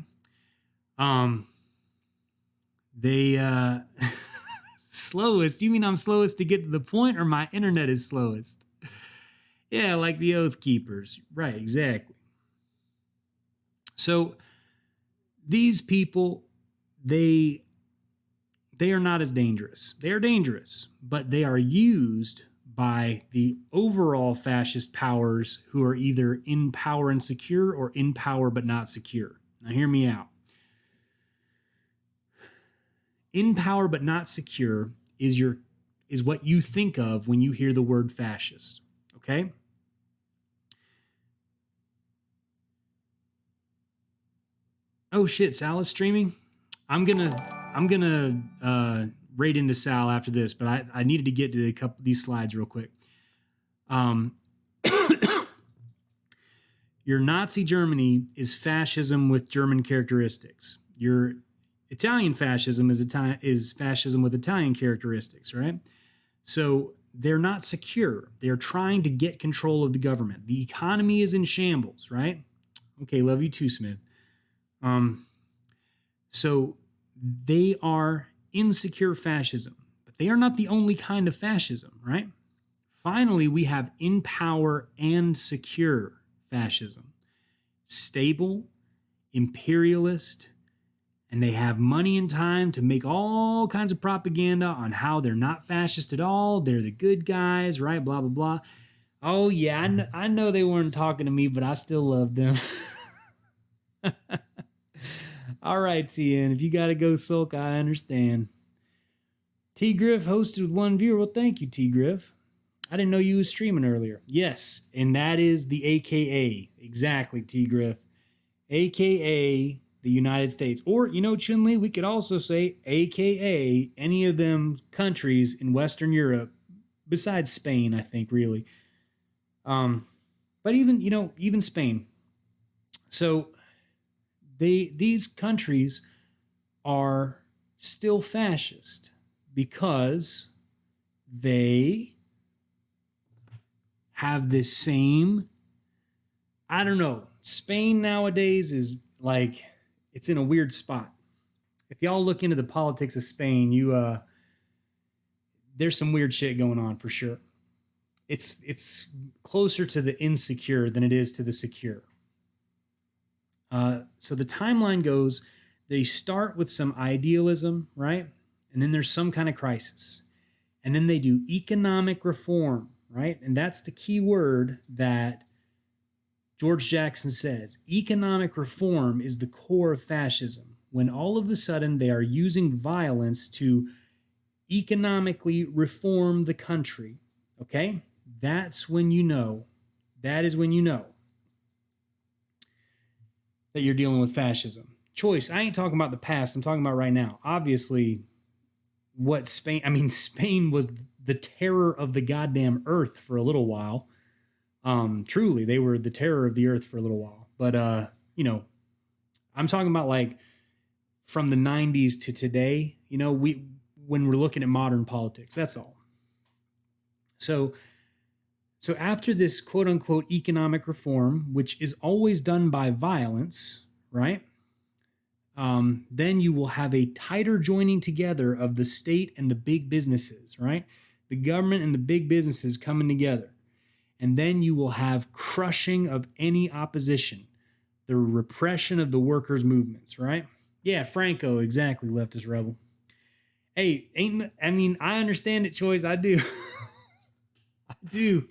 Speaker 1: Slowest? You mean I'm slowest to get to the point, or my internet is slowest? Yeah, like the Oath Keepers. Right, exactly. So these people, they are not as dangerous. They are dangerous, but they are used by the overall fascist powers who are either in power and secure or in power but not secure. Now hear me out. In power but not secure is what you think of when you hear the word fascist. Okay? Oh shit, Sal is streaming. I'm gonna raid into Sal after this, but I needed to get to a couple of these slides real quick. Your Nazi Germany is fascism with German characteristics. Your Italian fascism is fascism with Italian characteristics, right? So they're not secure. They're trying to get control of the government. The economy is in shambles, right? Okay, love you too, Smith. So they are insecure fascism, but they are not the only kind of fascism, right? Finally, we have in power and secure fascism. Stable, imperialist, and they have money and time to make all kinds of propaganda on how they're not fascist at all. They're the good guys, right? Blah, blah, blah. Oh, yeah, I know they weren't talking to me, but I still love them. All right, TN, if you got to go sulk, I understand. T. Griff hosted with 1 viewer. Well, thank you, T. Griff. I didn't know you was streaming earlier. Yes, and that is the AKA. Exactly, T. Griff. AKA the United States. Or, Chun-Li, we could also say AKA any of them countries in Western Europe, besides Spain, I think, really. But even Spain. So these countries are still fascist because they have this same, I don't know, Spain nowadays is like, it's in a weird spot. if y'all look into the politics of Spain, there's some weird shit going on for sure. It's closer to the insecure than it is to the secure. So the timeline goes, they start with some idealism, right? And then there's some kind of crisis. And then they do economic reform, right? And that's the key word that George Jackson says. Economic reform is the core of fascism. When all of a sudden they are using violence to economically reform the country, okay? That's when you know, that is when you know that you're dealing with fascism. Choice, I ain't talking about the past, I'm talking about right now. Obviously, Spain was the terror of the goddamn earth for a little while. Truly, they were the terror of the earth for a little while. But, I'm talking about like from the 90s to today, when we're looking at modern politics, that's all. So after this quote unquote economic reform, which is always done by violence, right? Then you will have a tighter joining together of the state and the big businesses, right? The government and the big businesses coming together. And then you will have crushing of any opposition, the repression of the workers' movements, right? Yeah, Franco, exactly, leftist rebel. Hey, I understand it, Choice. I do. I do.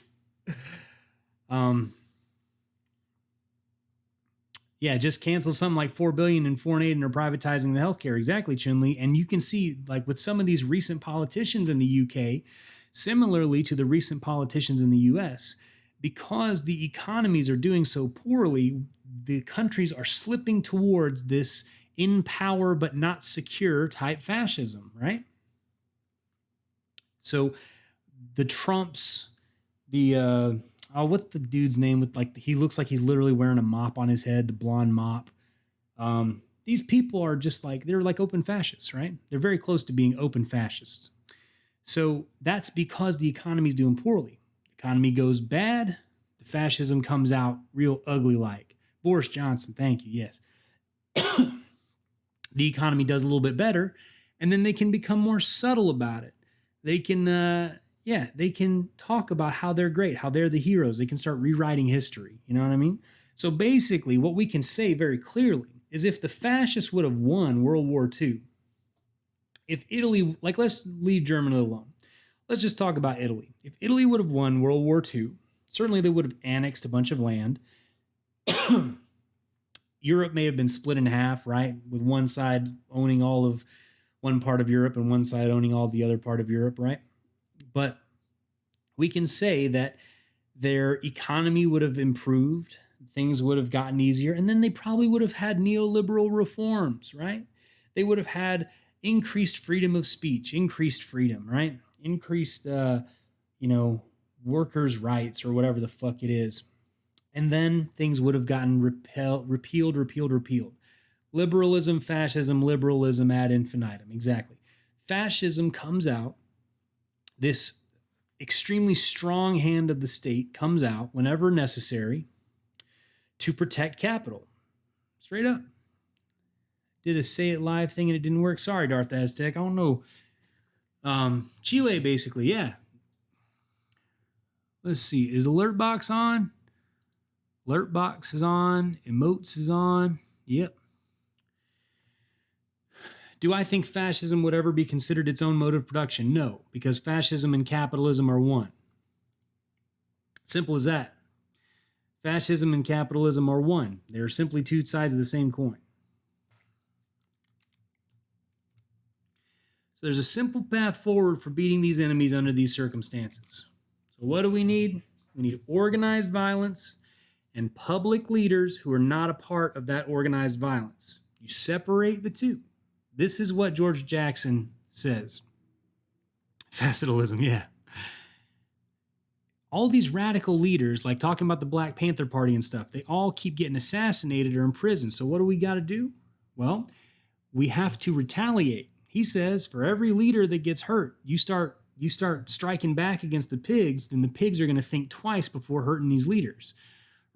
Speaker 1: Yeah, just cancel something like $4 billion in foreign aid and are privatizing the healthcare. Exactly, Chun-Li. And you can see, like with some of these recent politicians in the UK, similarly to the recent politicians in the US, because the economies are doing so poorly, the countries are slipping towards this in power but not secure type fascism, right? So the Trumps, what's the dude's name with like he looks like he's literally wearing a mop on his head, the blonde mop. These people are just like they're like open fascists, right? They're very close to being open fascists. So that's because the economy's doing poorly. The economy goes bad, the fascism comes out real ugly like. Boris Johnson, thank you, yes. The economy does a little bit better, and then they can become more subtle about it. They can, they can talk about how they're great, how they're the heroes. They can start rewriting history. You know what I mean? So basically, what we can say very clearly is if the fascists would have won World War II, if Italy, like let's leave Germany alone. Let's just talk about Italy. If Italy would have won World War II, certainly they would have annexed a bunch of land. Europe may have been split in half, right? With one side owning all of one part of Europe and one side owning all the other part of Europe, right? But we can say that their economy would have improved, things would have gotten easier, and then they probably would have had neoliberal reforms, right? They would have had increased freedom of speech, increased freedom, right? Increased, workers' rights or whatever the fuck it is. And then things would have gotten repealed. Liberalism, fascism, liberalism ad infinitum. Exactly. Fascism comes out. This extremely strong hand of the state comes out whenever necessary to protect capital. Straight up. Did a say it live thing and it didn't work. Sorry, Darth Aztec. I don't know. Chile, basically, yeah. Let's see. Is Alert Box on? Alert Box is on. Emotes is on. Yep. Do I think fascism would ever be considered its own mode of production? No, because fascism and capitalism are one. Simple as that. Fascism and capitalism are one. They are simply two sides of the same coin. So there's a simple path forward for beating these enemies under these circumstances. So what do we need? We need organized violence and public leaders who are not a part of that organized violence. You separate the two. This is what George Jackson says. Facetalism, yeah. All these radical leaders, like talking about the Black Panther Party and stuff, they all keep getting assassinated or imprisoned. So what do we got to do? Well, we have to retaliate. He says for every leader that gets hurt, you start striking back against the pigs, then the pigs are going to think twice before hurting these leaders.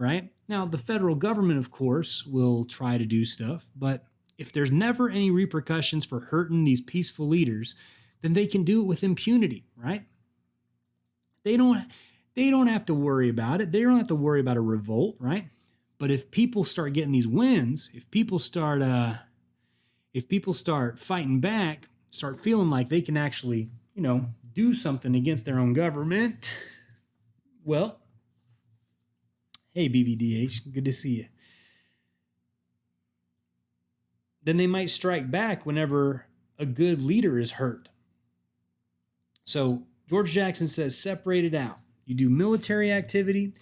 Speaker 1: Right? Now, the federal government, of course, will try to do stuff, but if there's never any repercussions for hurting these peaceful leaders, then they can do it with impunity, right? They don't have to worry about it. They don't have to worry about a revolt, right? But if people start getting these wins, if people start fighting back, start feeling like they can actually, do something against their own government, well, hey BBDH, good to see you. Then they might strike back whenever a good leader is hurt. So George Jackson says, separate it out. You do military activity,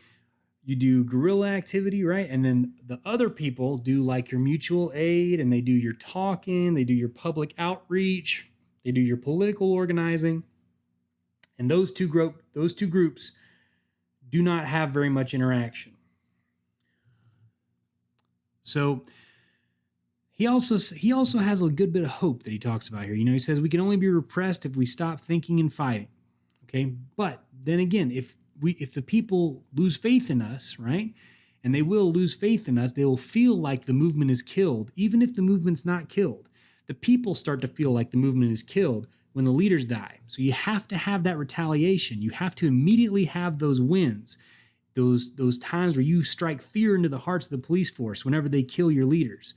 Speaker 1: you do guerrilla activity, right? And then the other people do like your mutual aid, and they do your talking, they do your public outreach, they do your political organizing. And those two groups do not have very much interaction. So he also has a good bit of hope that he talks about here. He says we can only be repressed if we stop thinking and fighting. Okay, but then again, if the people lose faith in us, right, and they will lose faith in us, they will feel like the movement is killed, even if the movement's not killed. The people start to feel like the movement is killed when the leaders die. So you have to have that retaliation. You have to immediately have those wins, those times where you strike fear into the hearts of the police force whenever they kill your leaders.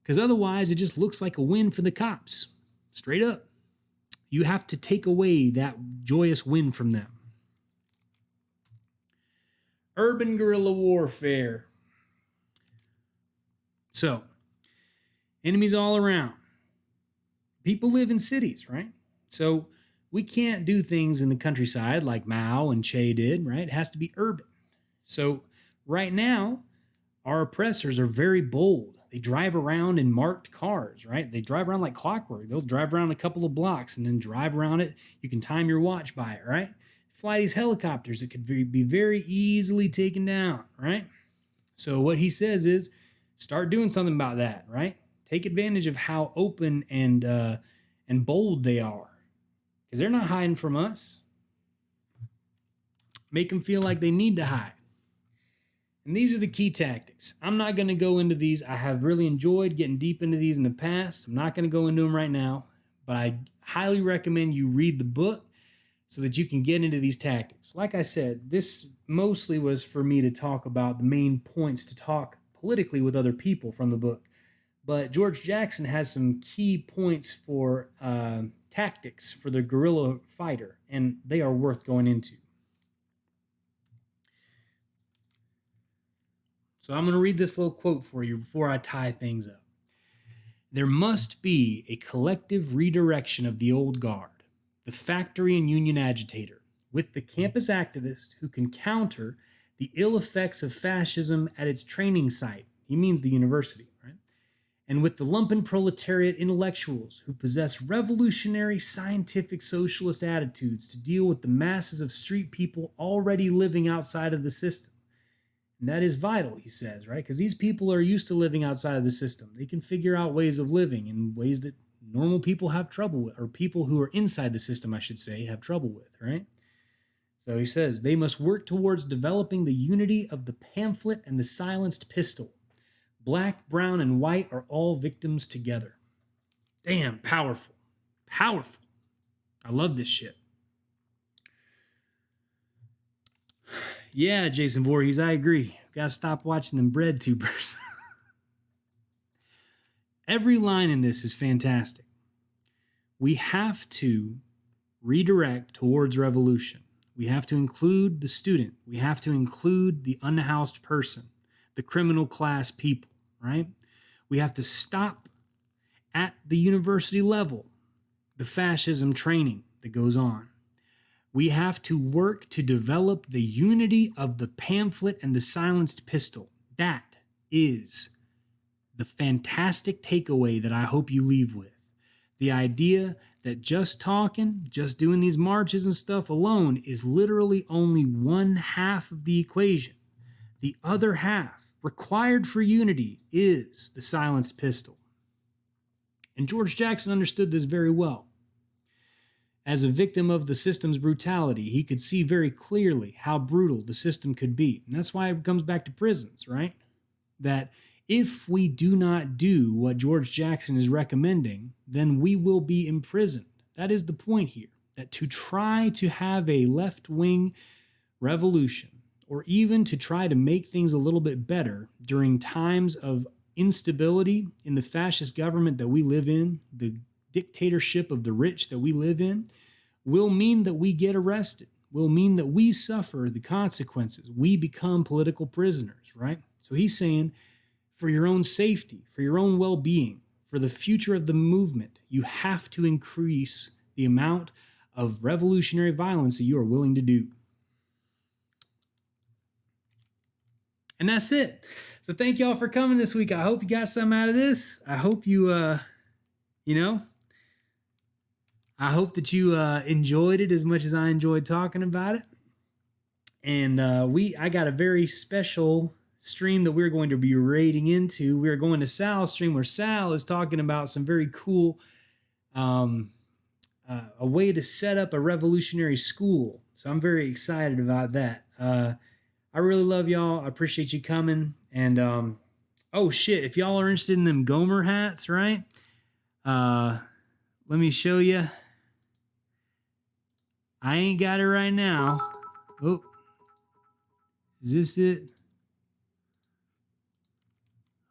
Speaker 1: Because otherwise, it just looks like a win for the cops. Straight up. You have to take away that joyous win from them. Urban guerrilla warfare. So, enemies all around. People live in cities, right? So, we can't do things in the countryside like Mao and Che did, right? It has to be urban. So, right now, our oppressors are very bold. They drive around in marked cars, right? They drive around like clockwork. They'll drive around a couple of blocks and then drive around it. You can time your watch by it, right? Fly these helicopters that could be very easily taken down, right? So what he says is start doing something about that, right? Take advantage of how open and bold they are, because they're not hiding from us. Make them feel like they need to hide. And these are the key tactics. I'm not going to go into these. I have really enjoyed getting deep into these in the past. I'm not going to go into them right now, but I highly recommend you read the book so that you can get into these tactics. Like I said, this mostly was for me to talk about the main points to talk politically with other people from the book. But George Jackson has some key points for tactics for the guerrilla fighter, and they are worth going into. So I'm going to read this little quote for you before I tie things up. There must be a collective redirection of the old guard, the factory and union agitator, with the campus activist who can counter the ill effects of fascism at its training site. He means the university, right? And with the lumpen proletariat intellectuals who possess revolutionary scientific socialist attitudes to deal with the masses of street people already living outside of the system. And that is vital, he says, right? Because these people are used to living outside of the system. They can figure out ways of living in ways that normal people have trouble with, or people who are inside the system, I should say, have trouble with, right? So he says, they must work towards developing the unity of the pamphlet and the silenced pistol. Black, brown, and white are all victims together. Damn, powerful. Powerful. I love this shit. Yeah, Jason Voorhees, I agree. Gotta stop watching them bread tubers. Every line in this is fantastic. We have to redirect towards revolution. We have to include the student. We have to include the unhoused person, the criminal class people, right? We have to stop at the university level the fascism training that goes on. We have to work to develop the unity of the pamphlet and the silenced pistol. That is the fantastic takeaway that I hope you leave with. The idea that just talking, just doing these marches and stuff alone is literally only one half of the equation. The other half, required for unity, is the silenced pistol. And George Jackson understood this very well. As a victim of the system's brutality, he could see very clearly how brutal the system could be. And that's why it comes back to prisons, right? That If we do not do what George Jackson is recommending, then we will be imprisoned. That is the point here, that to try to have a left-wing revolution, or even to try to make things a little bit better during times of instability in the fascist government that we live in, the dictatorship of the rich that we live in, will mean that we get arrested, will mean that we suffer the consequences. We become political prisoners, right? So he's saying, for your own safety, for your own well-being, for the future of the movement, you have to increase the amount of revolutionary violence that you are willing to do. And that's it. So thank y'all for coming this week. I hope you got something out of this. I hope you, I hope that you enjoyed it as much as I enjoyed talking about it. And I got a very special stream that we're going to be raiding into. We're going to Sal's stream where Sal is talking about some very cool, a way to set up a revolutionary school. So I'm very excited about that. I really love y'all. I appreciate you coming. And oh shit, if y'all are interested in them Gomer hats, right? Let me show you. I ain't got it right now. Oh, is this it?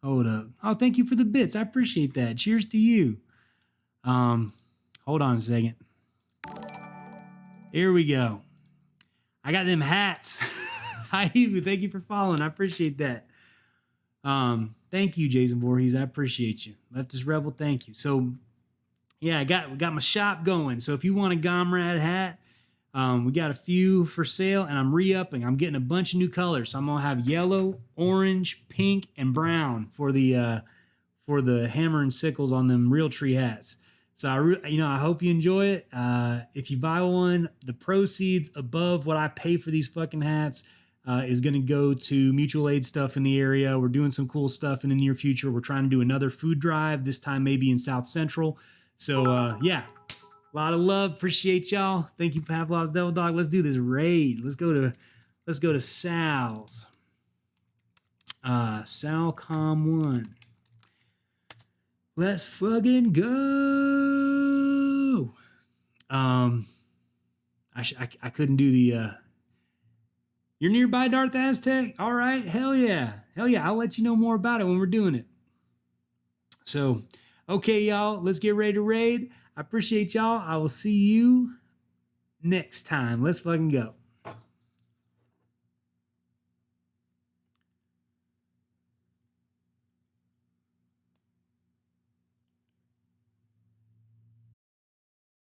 Speaker 1: Hold up. Oh, thank you for the bits. I appreciate that. Cheers to you. Hold on a second. Here we go. I got them hats. Hi, Eva. Thank you for following. I appreciate that. Thank you, Jason Voorhees. I appreciate you. Leftist Rebel, thank you. So, yeah, we got my shop going. So if you want a Gomrad hat, we got a few for sale, and I'm re-upping. I'm getting a bunch of new colors. So I'm gonna have yellow, orange, pink, and brown for the hammer and sickles on them Realtree hats. So I hope you enjoy it. If you buy one, the proceeds above what I pay for these fucking hats is going to go to mutual aid stuff in the area. We're doing some cool stuff in the near future. We're trying to do another food drive, this time maybe in South Central. So yeah, a lot of love. Appreciate y'all. Thank you for Pavlov's Devil Dog. Let's do this raid. Let's go to Sal's. Salcom 1. Let's fucking go. I couldn't do the you're nearby, Darth Aztec? All right, hell yeah. I'll let you know more about it when we're doing it. So, okay, y'all, let's get ready to raid. I appreciate y'all. I will see you next time. Let's fucking go.